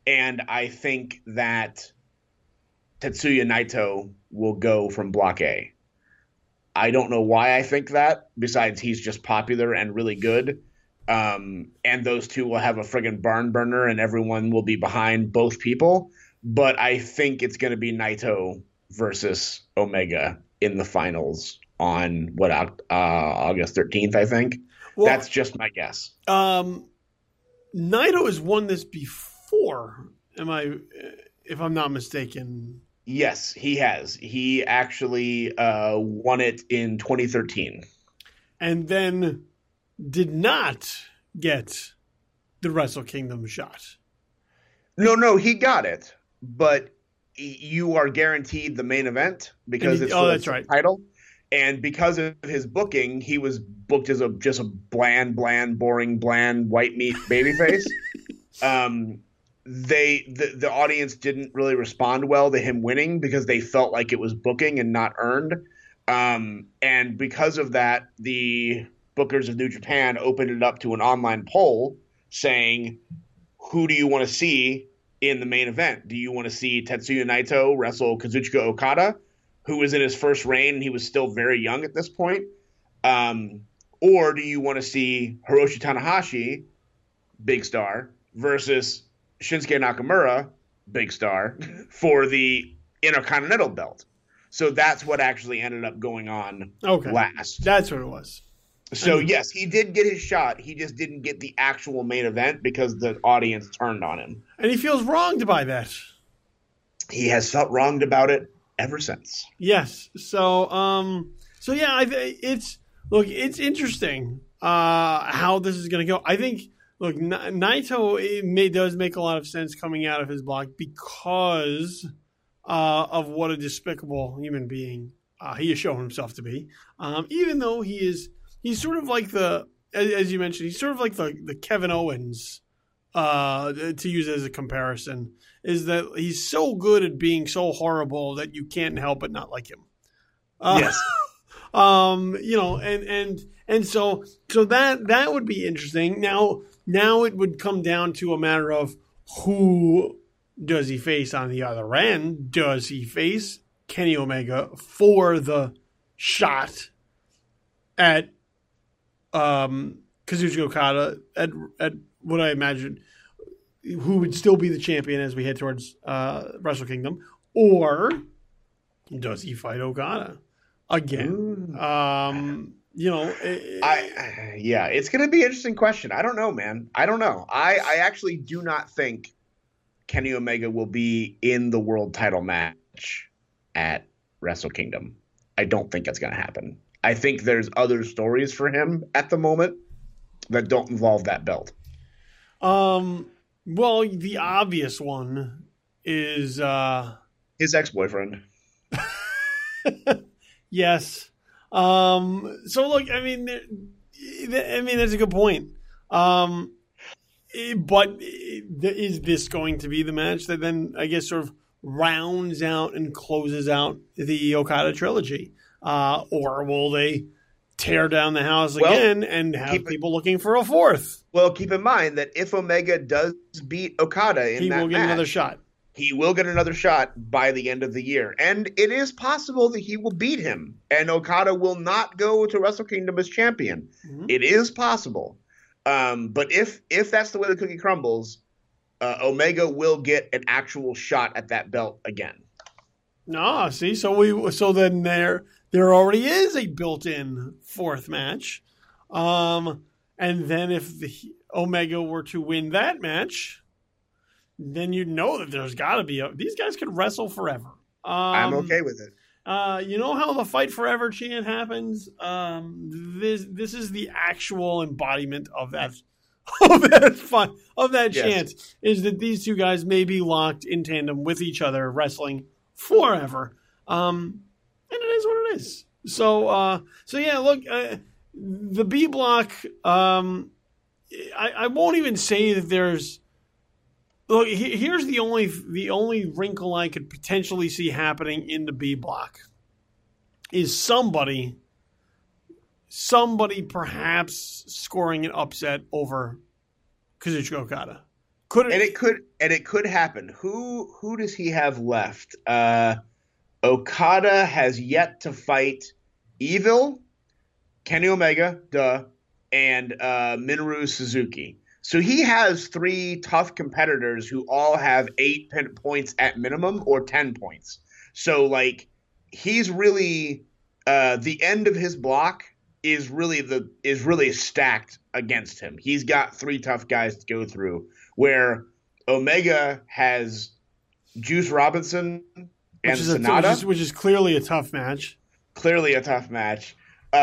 And I think that Tetsuya Naito will go from Block A. I don't know why I think that, besides he's just popular and really good. And those 2 will have a friggin' barn burner, and everyone will be behind both people. But I think it's going to be Naito versus Omega in the finals on August 13th, I think. Well, that's just my guess. Naito has won this before, if I'm not mistaken. Yes, he has. He actually won it in 2013. And then did not get the Wrestle Kingdom shot. No, he got it. But you are guaranteed the main event because it's that's right. Title. And because of his booking, he was booked as just a bland, boring, white meat babyface. The audience didn't really respond well to him winning because they felt like it was booking and not earned. And because of that, the bookers of New Japan opened it up to an online poll saying, who do you want to see in the main event? Do you want to see Tetsuya Naito wrestle Kazuchika Okada, who was in his first reign and he was still very young at this point? Or do you want to see Hiroshi Tanahashi, big star, versus Shinsuke Nakamura, big star, for the Intercontinental belt? So that's what actually ended up going on last. That's what it was. So, yes, he did get his shot. He just didn't get the actual main event because the audience turned on him. And he feels wronged by that. He has felt wronged about it ever since. Yes. So yeah, it's interesting how this is going to go. I think Naito does make a lot of sense coming out of his block because of what a despicable human being he has shown himself to be. Even though he's sort of like as you mentioned, he's sort of like the Kevin Owens, to use as a comparison, is that he's so good at being so horrible that you can't help but not like him. Yes. And so that would be interesting. Now it would come down to a matter of who does he face on the other end? Does he face Kenny Omega for the shot at Kazuchika Okada at what I imagine who would still be the champion as we head towards Wrestle Kingdom, or does he fight Okada again? It's going to be an interesting question. I don't know, man. I don't know. I actually do not think Kenny Omega will be in the world title match at Wrestle Kingdom. I don't think that's going to happen. I think there's other stories for him at the moment that don't involve that belt. Well, the obvious one is his ex-boyfriend. Yes. So look, I mean, that's a good point. But is this going to be the match that then I guess sort of rounds out and closes out the Okada trilogy? Or will they tear down the house again and have people looking for a fourth? Well, keep in mind that if Omega does beat Okada in that match, he will get another shot. He will get another shot by the end of the year. And it is possible that he will beat him and Okada will not go to Wrestle Kingdom as champion. Mm-hmm. It is possible. But if that's the way the cookie crumbles, Omega will get an actual shot at that belt again. No, see, so then there already is a built-in fourth match. And then if the Omega were to win that match, then you know that there's got to be these guys could wrestle forever. I'm okay with it. You know how the fight forever chant happens? This is the actual embodiment of that chant, is that these two guys may be locked in tandem with each other, wrestling forever. And it is what it is. So yeah, look, the B block, I won't even say that there's. Look, here's the only wrinkle I could potentially see happening in the B block is somebody perhaps scoring an upset over Kazuchika Okada. It could happen. Who does he have left? Okada has yet to fight Evil, Kenny Omega, and Minoru Suzuki. So he has 3 tough competitors who all have 8 points at minimum or 10 points. So like he's really the end of his block is really stacked against him. He's got 3 tough guys to go through, where Omega has Juice Robinson and Sonata, which is clearly a tough match.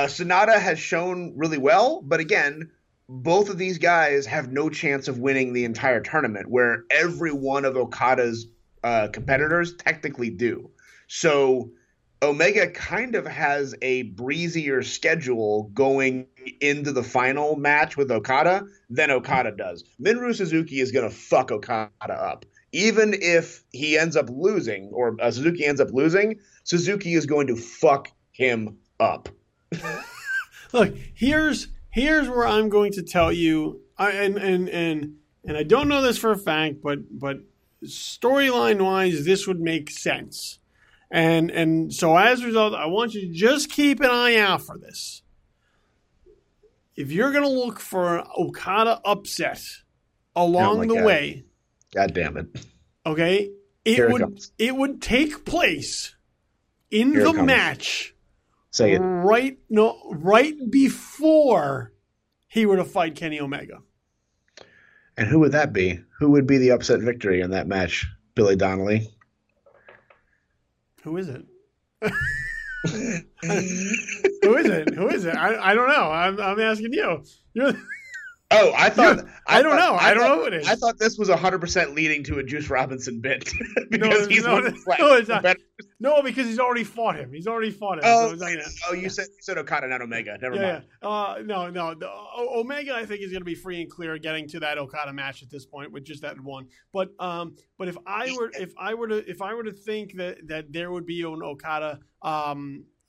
Sonata has shown really well, but again, both of these guys have no chance of winning the entire tournament, where every one of Okada's competitors technically do. So Omega kind of has a breezier schedule going into the final match with Okada than Okada does. Minoru Suzuki is going to fuck Okada up. Even if he ends up losing, or Suzuki ends up losing, Suzuki is going to fuck him up. Look, here's where I'm going to tell you, and I don't know this for a fact, but storyline wise, this would make sense. And so as a result, I want you to just keep an eye out for this. If you're going to look for an Okada upset along the way, God damn it. Okay, it would take place in the match. Say it. Right before he were to fight Kenny Omega. And who would that be? Who would be the upset victory in that match? Billy Donnelly? Who is it? Who is it? Who is it? I don't know. I'm asking you. Oh, I thought I don't know. I don't know who it is. I thought this was 100% leading to a Juice Robinson bit because No, because he's already fought him. Oh, So you said Okada, not Omega. Never mind. No. Omega, I think, is going to be free and clear getting to that Okada match at this point with just that one. But if I were to think that there would be an Okada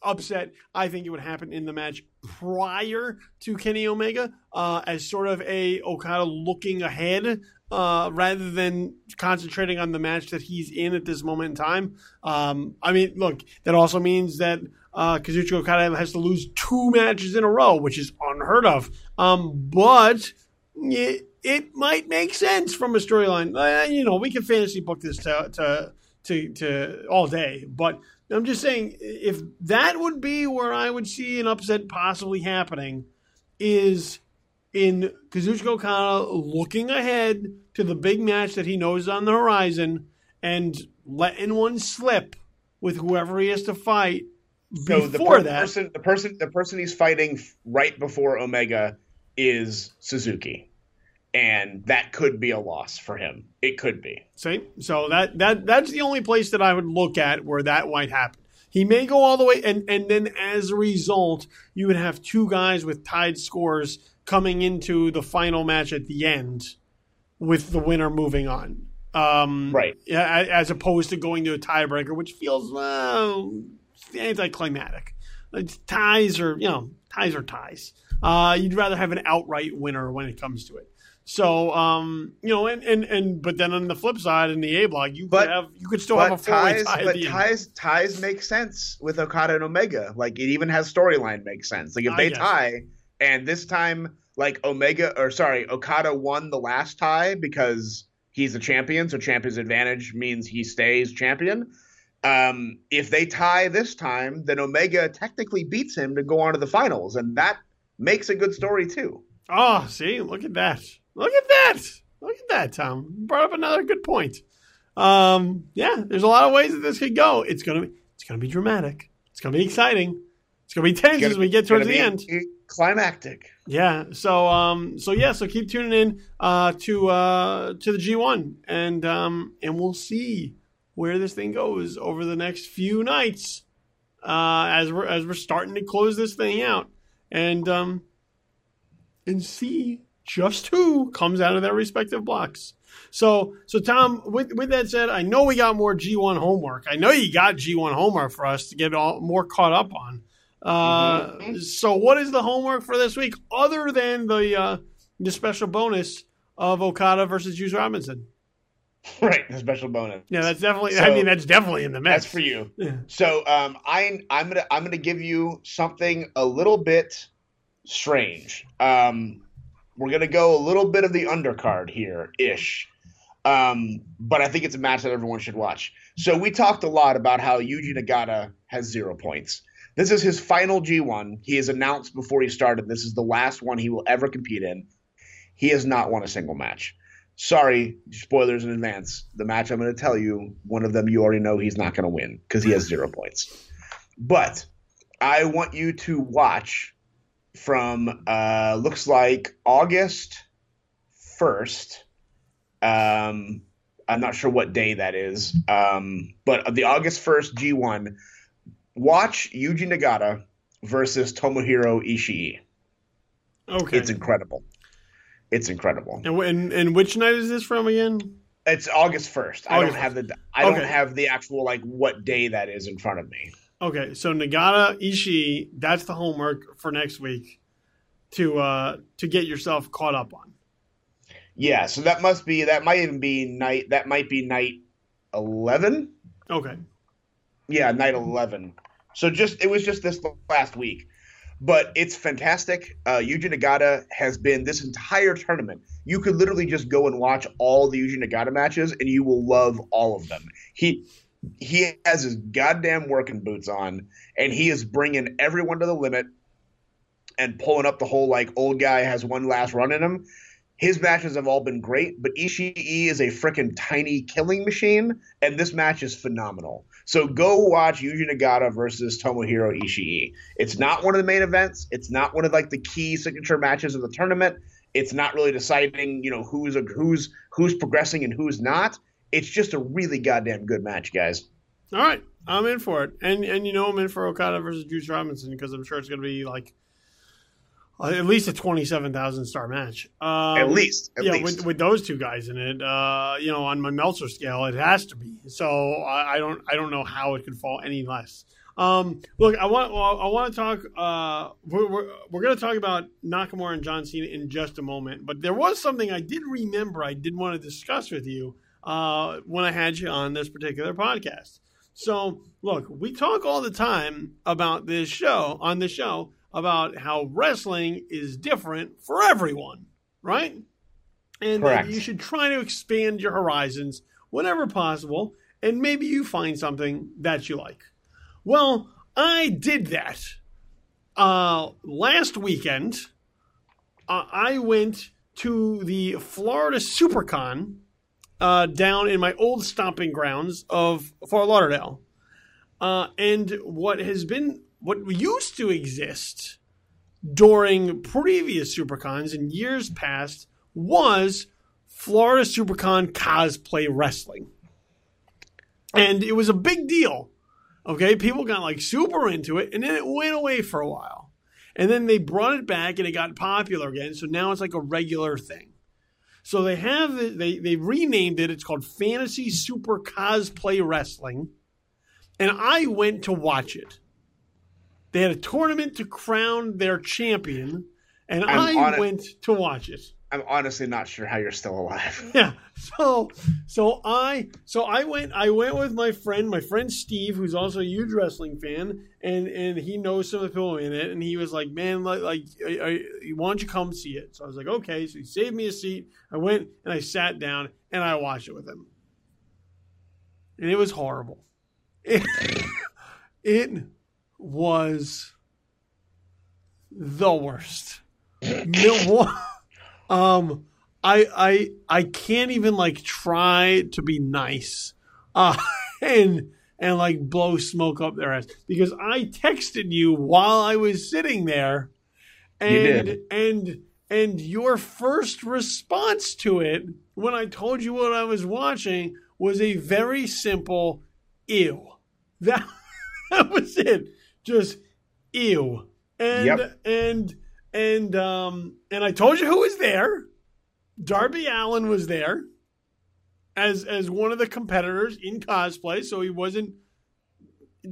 upset, I think it would happen in the match prior to Kenny Omega, as sort of a Okada looking ahead, rather than concentrating on the match that he's in at this moment in time. I mean, look, that also means that Kazuchika Okada has to lose 2 matches in a row, which is unheard of. But it might make sense from a storyline. We can fantasy book this to all day, but I'm just saying, if that would be where I would see an upset possibly happening, is in Kazuchika Okada looking ahead to the big match that he knows is on the horizon and letting one slip with whoever he has to fight. So the person he's fighting right before Omega is Suzuki. And that could be a loss for him. It could be. See? So that's the only place that I would look at where that might happen. He may go all the way, and then as a result, you would have 2 guys with tied scores coming into the final match at the end with the winner moving on. Right. As opposed to going to a tiebreaker, which feels anticlimactic. Ties are ties. You'd rather have an outright winner when it comes to it. So, but then on the flip side, in the A block, you could still have a 4-way tie. But ties make sense with Okada and Omega. Like, it even has storyline makes sense. Like, if they tie, and this time, like, Okada won the last tie because he's the champion, so champion's advantage means he stays champion. If they tie this time, then Omega technically beats him to go on to the finals, and that makes a good story too. Oh, see, look at that. Look at that, Tom. Brought up another good point. There's a lot of ways that this could go. It's gonna be dramatic. It's gonna be exciting. It's gonna be tense as we get towards the end. Climactic. Yeah. So keep tuning in to the G1, and we'll see where this thing goes over the next few nights, as we're starting to close this thing out, and see just who comes out of their respective blocks. So Tom, with that said, I know we got more G1 homework. I know you got G1 homework for us to get more caught up on. So what is the homework for this week, other than the special bonus of Okada versus Juice Robinson? Right, the special bonus. Yeah, that's definitely. That's definitely in the mix. That's for you. Yeah. So I'm gonna give you something a little bit strange. We're going to go a little bit of the undercard here-ish. But I think it's a match that everyone should watch. So we talked a lot about how Yuji Nagata has 0 points. This is his final G1. He has announced before he started this is the last one he will ever compete in. He has not won a single match. Sorry, spoilers in advance. The match I'm going to tell you, one of them you already know he's not going to win because he has 0 points. But I want you to watch from looks like August 1st. I'm not sure what day that is, but the August 1st G1, watch Yuji Nagata versus Tomohiro Ishii. Okay. It's incredible. And which night is this from again? It's August 1st. I don't have the actual what day that is in front of me. Okay, so Nagata Ishii, that's the homework for next week to get yourself caught up on. Yeah, so that might be night 11. Okay. Yeah, night 11. So it was just this last week. But it's fantastic. Yuji Nagata has been this entire tournament. You could literally just go and watch all the Yuji Nagata matches and you will love all of them. He has his goddamn working boots on, and he is bringing everyone to the limit and pulling up the whole old guy has one last run in him. His matches have all been great, but Ishii is a freaking tiny killing machine, and this match is phenomenal. So go watch Yuji Nagata versus Tomohiro Ishii. It's not one of the main events. It's not one of like the key signature matches of the tournament. It's not really deciding, who's progressing and who's not. It's just a really goddamn good match, guys. All right, I'm in for it, and I'm in for Okada versus Juice Robinson because I'm sure it's going to be like at least a 27,000 star match. At least. With those two guys in it, on my Meltzer scale, it has to be. So I don't know how it could fall any less. Look, I want to talk. We're going to talk about Nakamura and John Cena in just a moment. But there was something I did remember I did want to discuss with you when I had you on this particular podcast. So look, we talk all the time about this show on the show about how wrestling is different for everyone, right? And that you should try to expand your horizons whenever possible, and maybe you find something that you like. Well, I did that. Last weekend, I went to the Florida SuperCon down in my old stomping grounds of Fort Lauderdale. And what used to exist during previous SuperCons in years past was Florida SuperCon cosplay wrestling. And it was a big deal. Okay, people got like super into it, and then it went away for a while. And then they brought it back, and it got popular again, so now it's like a regular thing. So they renamed it. It's called Fantasy Super Cosplay Wrestling. And I went to watch it. They had a tournament to crown their champion, and I went to watch it. I'm honestly not sure how you're still alive. Yeah. So I went with my friend Steve, who's also a huge wrestling fan, and he knows some of the people in it, and he was like, man, like why don't you come see it? So I was like, okay. So he saved me a seat. I went and I sat down and I watched it with him. And it was horrible. It was the worst. I can't even like try to be nice and like blow smoke up their ass because I texted you while I was sitting there, and your first response to it when I told you what I was watching was a very simple ew. That was it. Just ew. And I told you who was there. Darby Allin was there as one of the competitors in cosplay, so he wasn't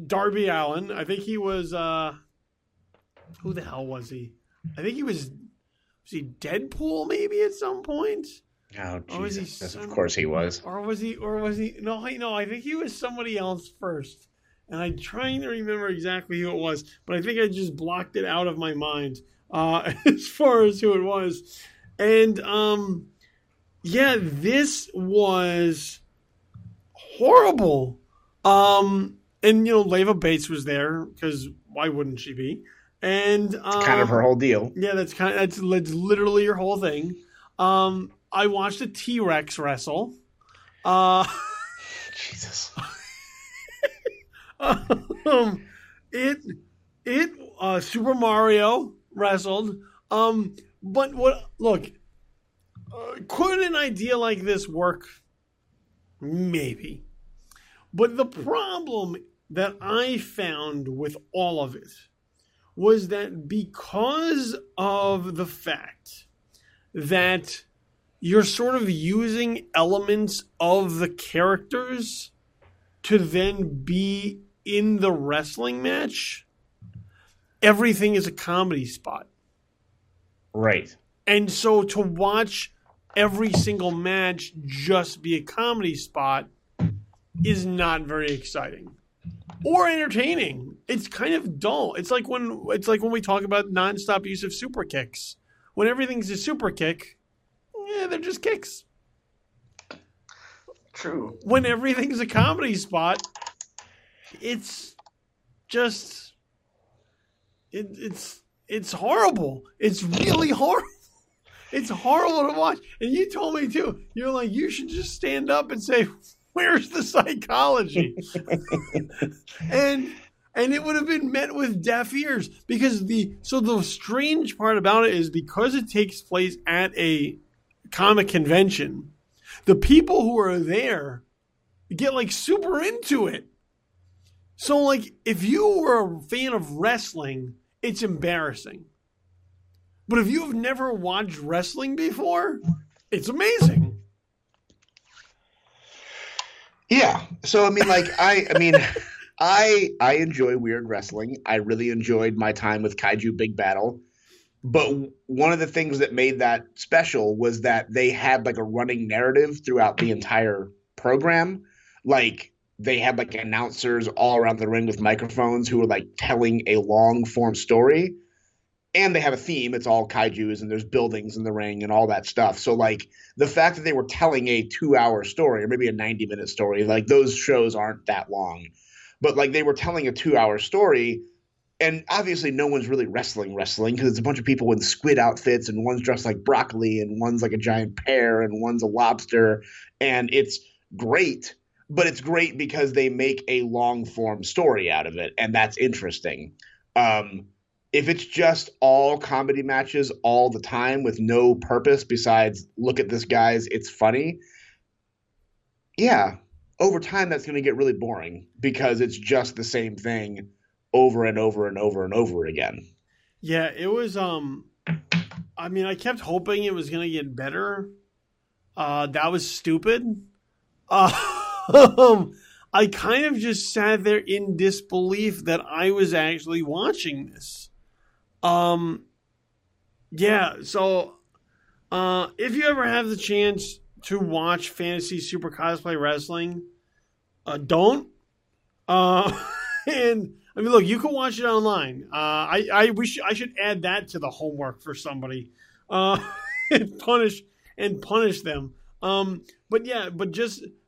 Darby Allin. I think he was who the hell was he? I think he was he Deadpool maybe at some point? Oh, Jesus. Of course he was. Or was he no, I think he was somebody else first. And I'm trying to remember exactly who it was, but I think I just blocked it out of my mind as far as who it was. And, this was horrible. And, Leva Bates was there, because why wouldn't she be? And it's kind of her whole deal. Yeah, that's literally her whole thing. I watched a T-Rex wrestle. Jesus. Super Mario wrestled. But could an idea like this work? Maybe. But the problem that I found with all of it was that because of the fact that you're sort of using elements of the characters to then be in the wrestling match, everything is a comedy spot. Right. And so to watch every single match just be a comedy spot is not very exciting or entertaining. It's kind of dull. It's like when we talk about nonstop use of super kicks. When everything's a super kick, they're just kicks. True. When everything's a comedy spot, it's just it's horrible. It's really horrible. It's horrible to watch. And you told me too. You're like, you should just stand up and say, "Where's the psychology?" and it would have been met with deaf ears because the strange part about it is because it takes place at a comic convention, the people who are there get like super into it. So like if you were a fan of wrestling, it's embarrassing. But if you've never watched wrestling before, it's amazing. Yeah. So I mean, like I enjoy weird wrestling. I really enjoyed my time with Kaiju Big Battle. But one of the things that made that special was that they had like a running narrative throughout the entire program. Like they had like announcers all around the ring with microphones who were like telling a long form story. And they have a theme. It's all kaijus and there's buildings in the ring and all that stuff. So like the fact that they were telling a 2-hour story or maybe a 90-minute story, like those shows aren't that long. But like they were telling a 2-hour story, and obviously no one's really wrestling because it's a bunch of people in squid outfits and one's dressed like broccoli and one's like a giant pear and one's a lobster. And it's great, but it's great because they make a long form story out of it. And that's interesting. If it's just all comedy matches all the time with no purpose besides look at this, guys, it's funny. Yeah. Over time, that's going to get really boring because it's just the same thing over and over and over and over again. Yeah, it was, I mean, I kept hoping it was going to get better. That was stupid. I kind of just sat there in disbelief that I was actually watching this. Yeah, so if you ever have the chance to watch Fantasy Super Cosplay Wrestling, don't. And I mean, look, you can watch it online. I should add that to the homework for somebody, and punish them.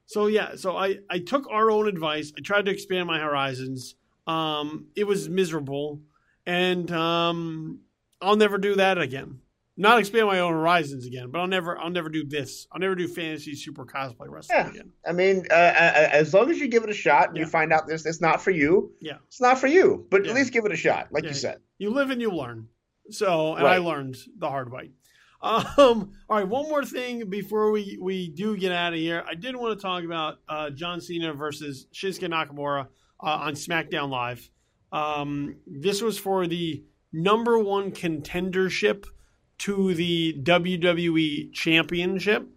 So I took our own advice. I tried to expand my horizons. It was miserable. And I'll never do that again. Not expand my own horizons again, but I'll never do this. I'll never do Fantasy Super Cosplay Wrestling again. I mean, as long as you give it a shot and you find out it's not for you, it's not for you. But at least give it a shot, like you said. You live and you learn. So, and right. I learned the hard way. All right, one more thing before we do get out of here. I did want to talk about John Cena versus Shinsuke Nakamura on SmackDown Live. This was for the number one contendership to the WWE Championship.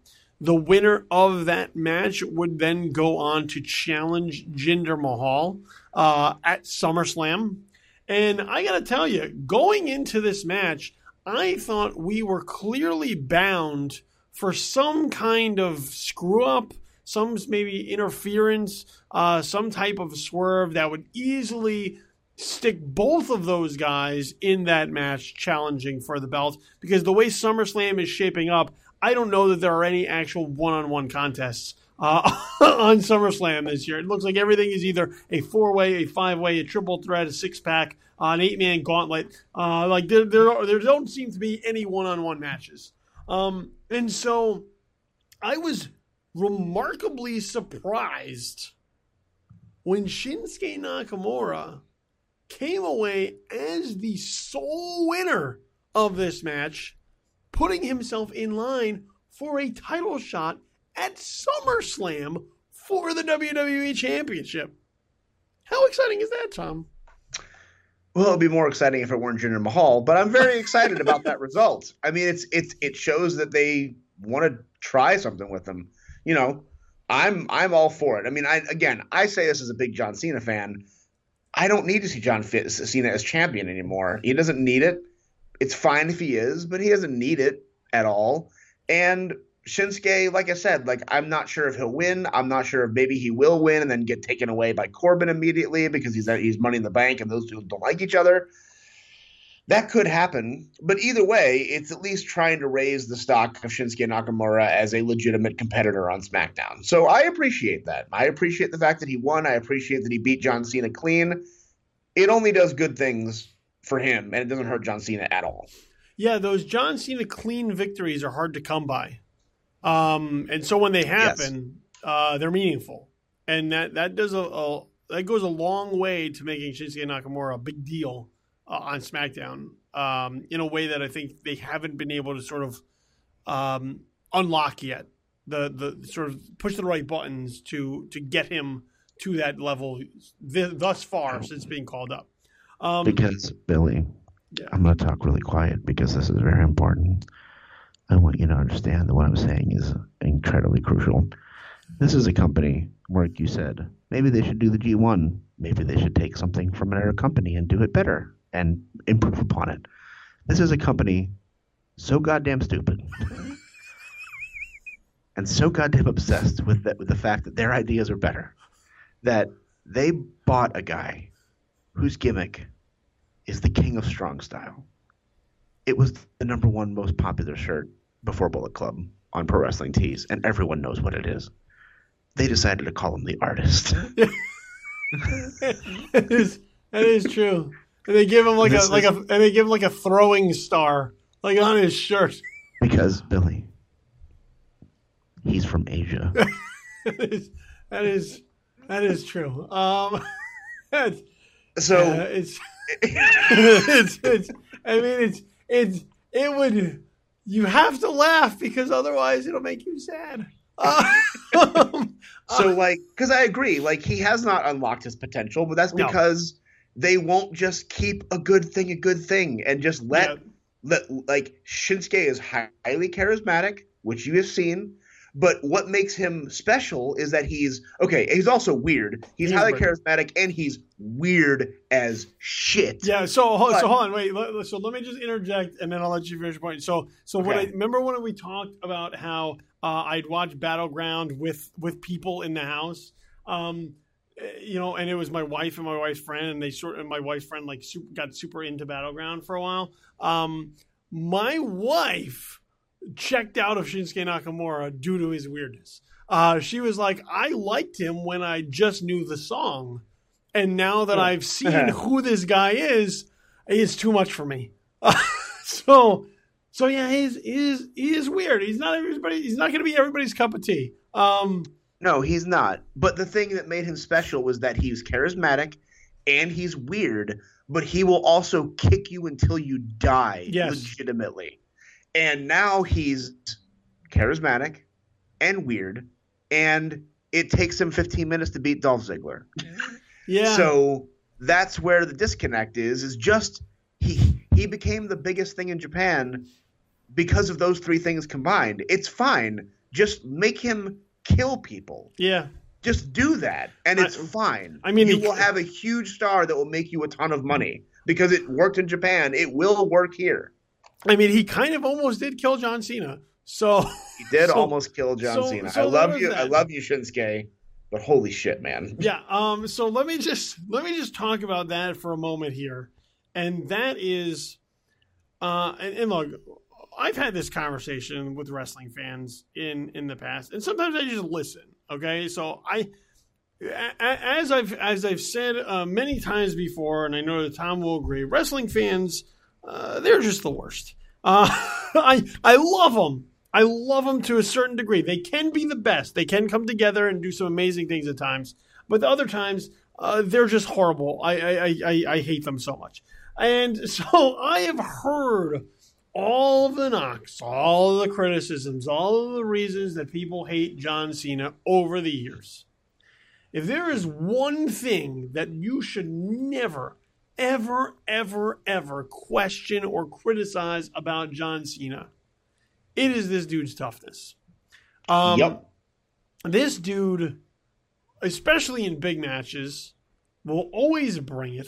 The winner of that match would then go on to challenge Jinder Mahal at SummerSlam. And I got to tell you, going into this match, I thought we were clearly bound for some kind of screw-up, some maybe interference, some type of swerve that would easily stick both of those guys in that match challenging for the belt, because the way SummerSlam is shaping up, I don't know that there are any actual one-on-one contests on SummerSlam this year. It looks like everything is either a 4-way, a 5-way, a triple threat, a 6-pack, an 8-man gauntlet. Like there don't seem to be any one-on-one matches. And so I was remarkably surprised when Shinsuke Nakamura came away as the sole winner of this match, putting himself in line for a title shot at SummerSlam for the WWE Championship. How exciting is that, Tom? Well, it'd be more exciting if it weren't Jinder Mahal, but I'm very excited about that result. I mean, it shows that they want to try something with them. You know, I'm all for it. I mean, I say this as a big John Cena fan. I don't need to see John Cena as champion anymore. He doesn't need it. It's fine if he is, but he doesn't need it at all. And Shinsuke, like I said, like I'm not sure if he'll win. I'm not sure if maybe he will win and then get taken away by Corbin immediately because he's Money in the Bank and those two don't like each other. That could happen. But either way, it's at least trying to raise the stock of Shinsuke Nakamura as a legitimate competitor on SmackDown. So I appreciate that. I appreciate the fact that he won. I appreciate that he beat John Cena clean. It only does good things for him, and it doesn't hurt John Cena at all. Yeah, those John Cena clean victories are hard to come by. And so when they happen, they're meaningful. And that goes a long way to making Shinsuke Nakamura a big deal on SmackDown in a way that I think they haven't been able to sort of unlock yet. The sort of push the right buttons to get him to that level thus far since being called up. Because, Billy, I'm going to talk really quiet because this is very important. I want you to understand that what I'm saying is incredibly crucial. This is a company, like you said, maybe they should do the G1. Maybe they should take something from another company and do it better and improve upon it. This is a company so goddamn stupid and so goddamn obsessed with the fact that their ideas are better that they bought a guy whose gimmick is the King of Strong Style. It was the number one most popular shirt before Bullet Club on Pro Wrestling Tees, and everyone knows what it is. They decided to call him the Artist. That is true. And they give him like a throwing star like on his shirt. Because, Billy, he's from Asia. That is true. You have to laugh because otherwise it'll make you sad. Because I agree, like he has not unlocked his potential, but that's because they won't just keep a good thing and just let Shinsuke is highly charismatic, which you have seen. But what makes him special is that he's also weird. He's highly charismatic and he's weird as shit. Yeah, so hold on, wait. So let me just interject and then I'll let you finish your point. So remember when we talked about how I'd watch Battleground with people in the house? And it was my wife and my wife's friend, and my wife's friend got super into Battleground for a while. My wife checked out of Shinsuke Nakamura due to his weirdness. She was like, I liked him when I just knew the song. And now that I've seen who this guy is, it's too much for me. So yeah, he is weird. He's not going to be everybody's cup of tea. No, he's not. But the thing that made him special was that he's charismatic and he's weird, but he will also kick you until you die legitimately. And now he's charismatic and weird, and it takes him 15 minutes to beat Dolph Ziggler. Yeah. So that's where the disconnect is just he became the biggest thing in Japan because of those three things combined. It's fine. Just make him kill people. Yeah. Just do that, and it's fine. I mean, you will have a huge star that will make you a ton of money because it worked in Japan. It will work here. I mean, he kind of almost did kill John Cena. So he did almost kill John Cena. I love you. I love you, Shinsuke. But holy shit, man. Yeah. So let me just talk about that for a moment here, and that is, and look, I've had this conversation with wrestling fans in the past, and sometimes I just listen. Okay, so as I've said many times before, and I know that Tom will agree, wrestling fans. They're just the worst. I love them. I love them to a certain degree. They can be the best. They can come together and do some amazing things at times. But the other times, they're just horrible. I hate them so much. And so I have heard all of the knocks, all of the criticisms, all of the reasons that people hate John Cena over the years. If there is one thing that you should never ever, ever, ever question or criticize about John Cena, it is this dude's toughness. This dude, especially in big matches, will always bring it.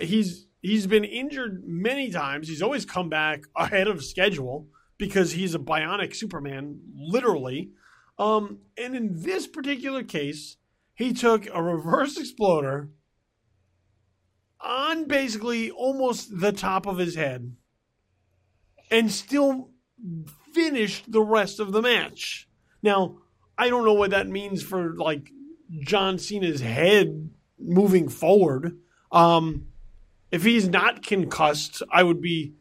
He's been injured many times. He's always come back ahead of schedule because he's a bionic Superman, literally. And in this particular case, he took a reverse exploder on basically almost the top of his head and still finished the rest of the match. Now, I don't know what that means for John Cena's head moving forward. If he's not concussed, I would be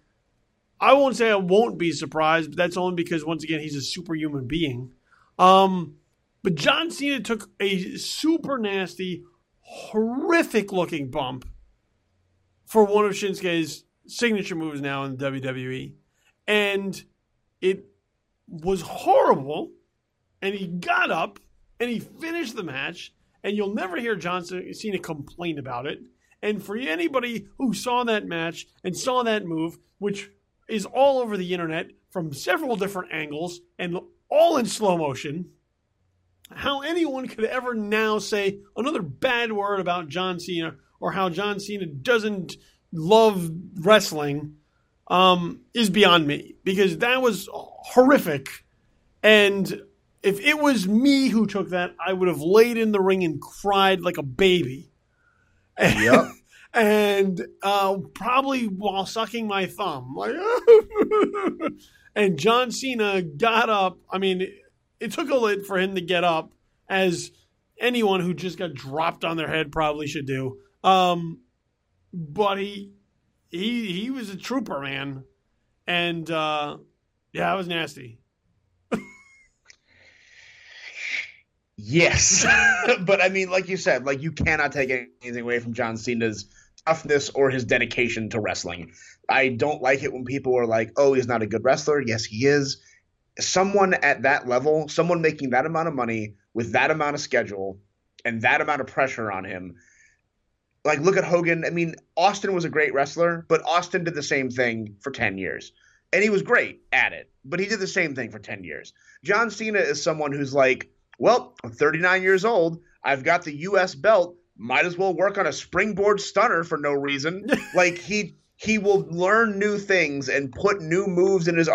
I won't say I won't be surprised, but that's only because, once again, he's a superhuman being. But John Cena took a super nasty, horrific-looking bump for one of Shinsuke's signature moves now in the WWE. And it was horrible, and he got up, and he finished the match, and you'll never hear John Cena complain about it. And for anybody who saw that match and saw that move, which is all over the internet from several different angles and all in slow motion, how anyone could ever now say another bad word about John Cena or how John Cena doesn't love wrestling is beyond me, because that was horrific. And if it was me who took that, I would have laid in the ring and cried like a baby. Yep. And probably while sucking my thumb. Like, and John Cena got up. I mean, it took a lit for him to get up, as anyone who just got dropped on their head probably should do. But he was a trooper, man. And, yeah, it was nasty. Yes. But, I mean, like you said, like, you cannot take anything away from John Cena's toughness or his dedication to wrestling. I don't like it when people are like, oh, he's not a good wrestler. Yes, he is. Someone at that level, someone making that amount of money with that amount of schedule and that amount of pressure on him. Like, look at Hogan. I mean, Austin was a great wrestler, but Austin did the same thing for 10 years. And he was great at it, but he did the same thing for 10 years. John Cena is someone who's like, well, I'm 39 years old. I've got the U.S. belt. Might as well work on a springboard stunner for no reason. Like, he will learn new things and put new moves in his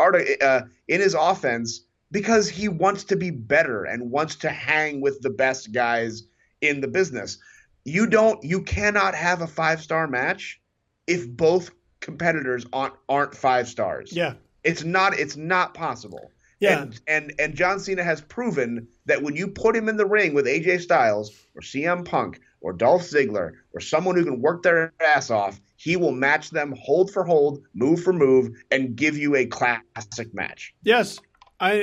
offense because he wants to be better and wants to hang with the best guys in the business. You cannot have a 5-star match if both competitors aren't 5 stars. Yeah. It's not possible. Yeah. And John Cena has proven that when you put him in the ring with AJ Styles or CM Punk or Dolph Ziggler or someone who can work their ass off, he will match them hold for hold, move for move, and give you a classic match. Yes. I've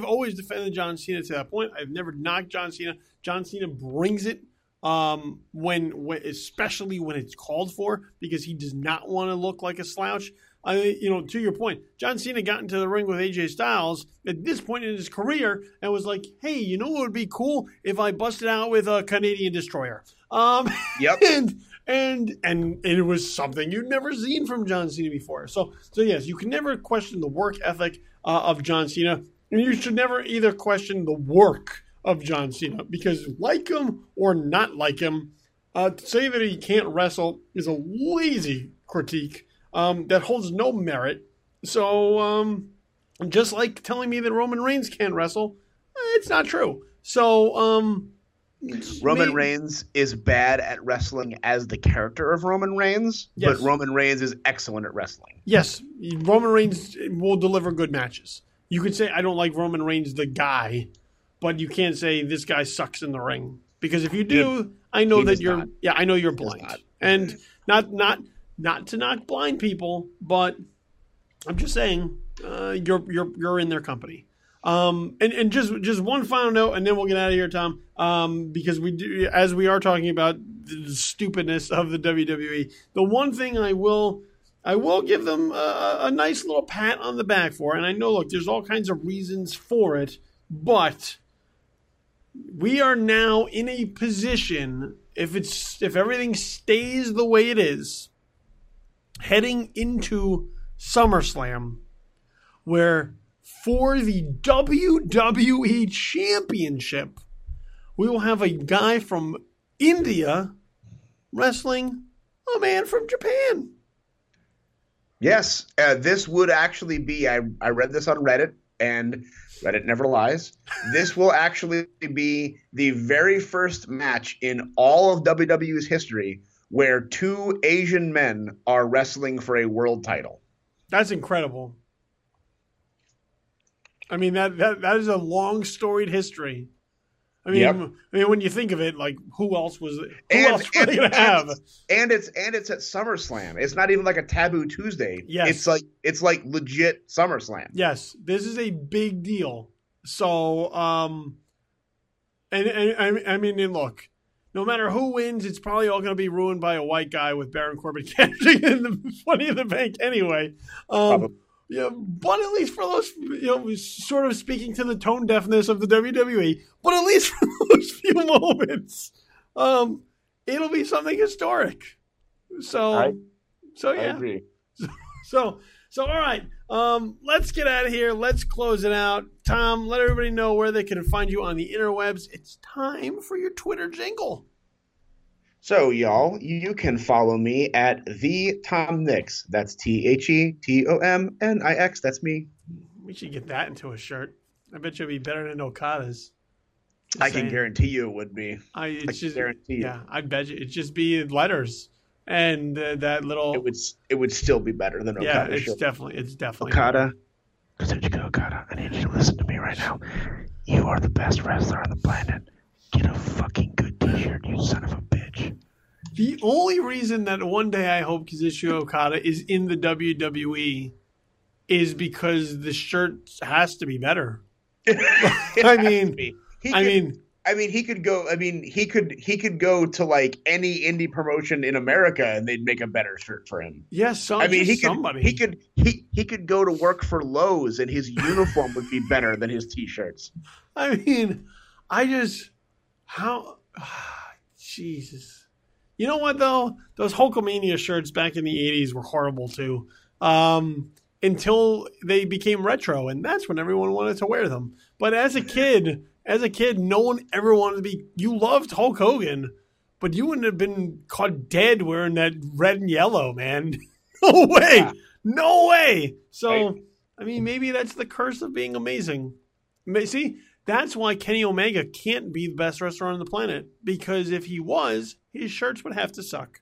always defended John Cena to that point. I've never knocked John Cena. John Cena brings it when especially when it's called for, because he does not want to look like a slouch. To your point, John Cena got into the ring with AJ Styles at this point in his career and was like, hey, you know what would be cool if I busted out with a Canadian Destroyer? Yep. And it was something you'd never seen from John Cena before. So yes, you can never question the work ethic of John Cena, and you should never either question the work of John Cena, because like him or not like him, to say that he can't wrestle is a lazy critique that holds no merit. So just like telling me that Roman Reigns can't wrestle, it's not true. So Roman Reigns is bad at wrestling as the character of Roman Reigns, yes. But Roman Reigns is excellent at wrestling. Yes, Roman Reigns will deliver good matches. You could say I don't like Roman Reigns the guy, but you can't say this guy sucks in the ring, because if you do, I know that you're not. Yeah, I know you're blind. And not to knock blind people, but I'm just saying you're in their company. And just one final note, and then we'll get out of here, Tom. Because as we are talking about the stupidness of the WWE, the one thing I will give them a nice little pat on the back for, and I know, look, there's all kinds of reasons for it, but we are now in a position, if everything stays the way it is, heading into SummerSlam, where for the WWE Championship, we will have a guy from India wrestling a man from Japan. Yes, this would actually be, I read this on Reddit, and Reddit never lies. This will actually be the very first match in all of WWE's history where 2 Asian men are wrestling for a world title. That's incredible. I mean, that is a long storied history. I mean, when you think of it, like who else were they gonna have? And it's at SummerSlam. It's not even like a Taboo Tuesday. Yes, it's like legit SummerSlam. Yes, this is a big deal. So, and look, no matter who wins, it's probably all going to be ruined by a white guy with Baron Corbin cashing in the Money in the Bank anyway. Yeah, but at least for those, sort of speaking to the tone deafness of the WWE, but at least for those few moments, it'll be something historic. So yeah. I agree. So all right, let's get out of here. Let's close it out. Tom, let everybody know where they can find you on the interwebs. It's time for your Twitter jingle. So, y'all, you can follow me at the Tom Nix. That's TheTomNix. That's me. We should get that into a shirt. I bet you it'd be better than Okada's. I can guarantee you it would be. I guarantee you. Yeah, I bet you it'd just be letters and that little. It would still be better than Okada. Yeah, it's definitely Okada. Kazuchika Okada, I need you to listen to me right now. You are the best wrestler on the planet. Get a fucking good T-shirt, you son of a bitch. The only reason that one day I hope Kazuchika Okada is in the WWE is because the shirt has to be better. I mean, he could go. I mean, he could go to like any indie promotion in America, and they'd make a better shirt for him. Yes, somebody. He could go to work for Lowe's, and his uniform would be better than his T-shirts. I mean, Jesus. You know what though? Those Hulkamania shirts back in the 80s were horrible too. Until they became retro, and that's when everyone wanted to wear them. But as a kid, no one ever wanted to be. You loved Hulk Hogan, but you wouldn't have been caught dead wearing that red and yellow, man. No way, no way. So, right. I mean, maybe that's the curse of being amazing. See, that's why Kenny Omega can't be the best wrestler on the planet, because if he was, his shirts would have to suck.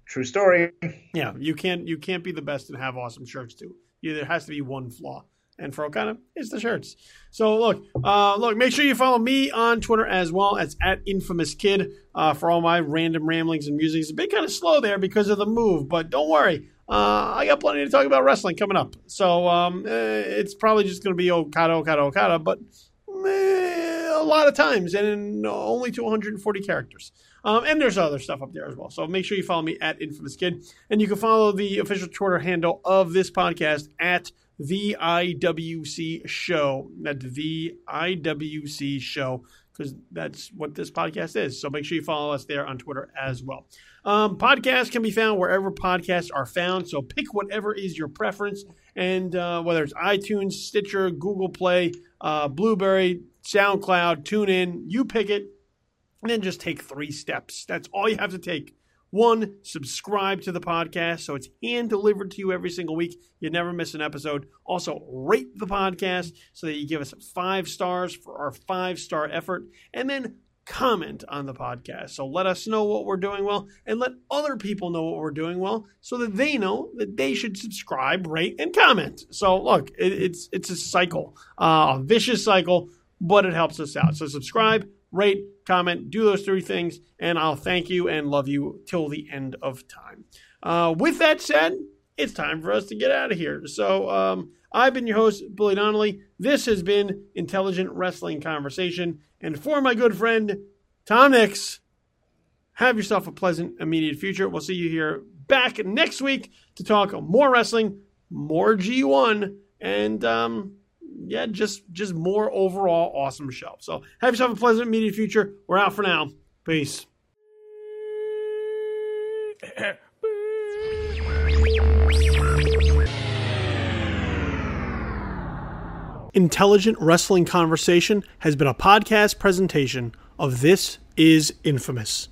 True story. Yeah, you can't be the best and have awesome shirts too. There has to be one flaw. And for Okada, it's the shirts. So look, make sure you follow me on Twitter as well. It's at InfamousKid for all my random ramblings and musings. It's been kind of slow there because of the move, but don't worry. I got plenty to talk about wrestling coming up. So it's probably just going to be Okada, but a lot of times and in only 240 characters. And there's other stuff up there as well. So make sure you follow me at InfamousKid. And you can follow the official Twitter handle of this podcast at the IWC Show. That's the IWC Show, because that's what this podcast is. So make sure you follow us there on Twitter as well. Podcasts can be found wherever podcasts are found. So pick whatever is your preference. And whether it's iTunes, Stitcher, Google Play, Blueberry, SoundCloud, TuneIn, you pick it. And then just take 3 steps. That's all you have to take. 1, subscribe to the podcast so it's hand-delivered to you every single week. You never miss an episode. Also, rate the podcast so that you give us 5 stars for our 5-star effort. And then comment on the podcast. So let us know what we're doing well and let other people know what we're doing well so that they know that they should subscribe, rate, and comment. So look, it's a cycle, a vicious cycle, but it helps us out. So subscribe, rate, comment, do those 3 things, and I'll thank you and love you till the end of time. With that said, it's time for us to get out of here. So I've been your host, Billy Donnelly. This has been Intelligent Wrestling Conversation. And for my good friend, Tom Nix, have yourself a pleasant immediate future. We'll see you here back next week to talk more wrestling, more G1, and just more overall awesome show. So have yourself a pleasant immediate future. We're out for now. Peace. Intelligent Wrestling Conversation has been a podcast presentation of This Is Infamous.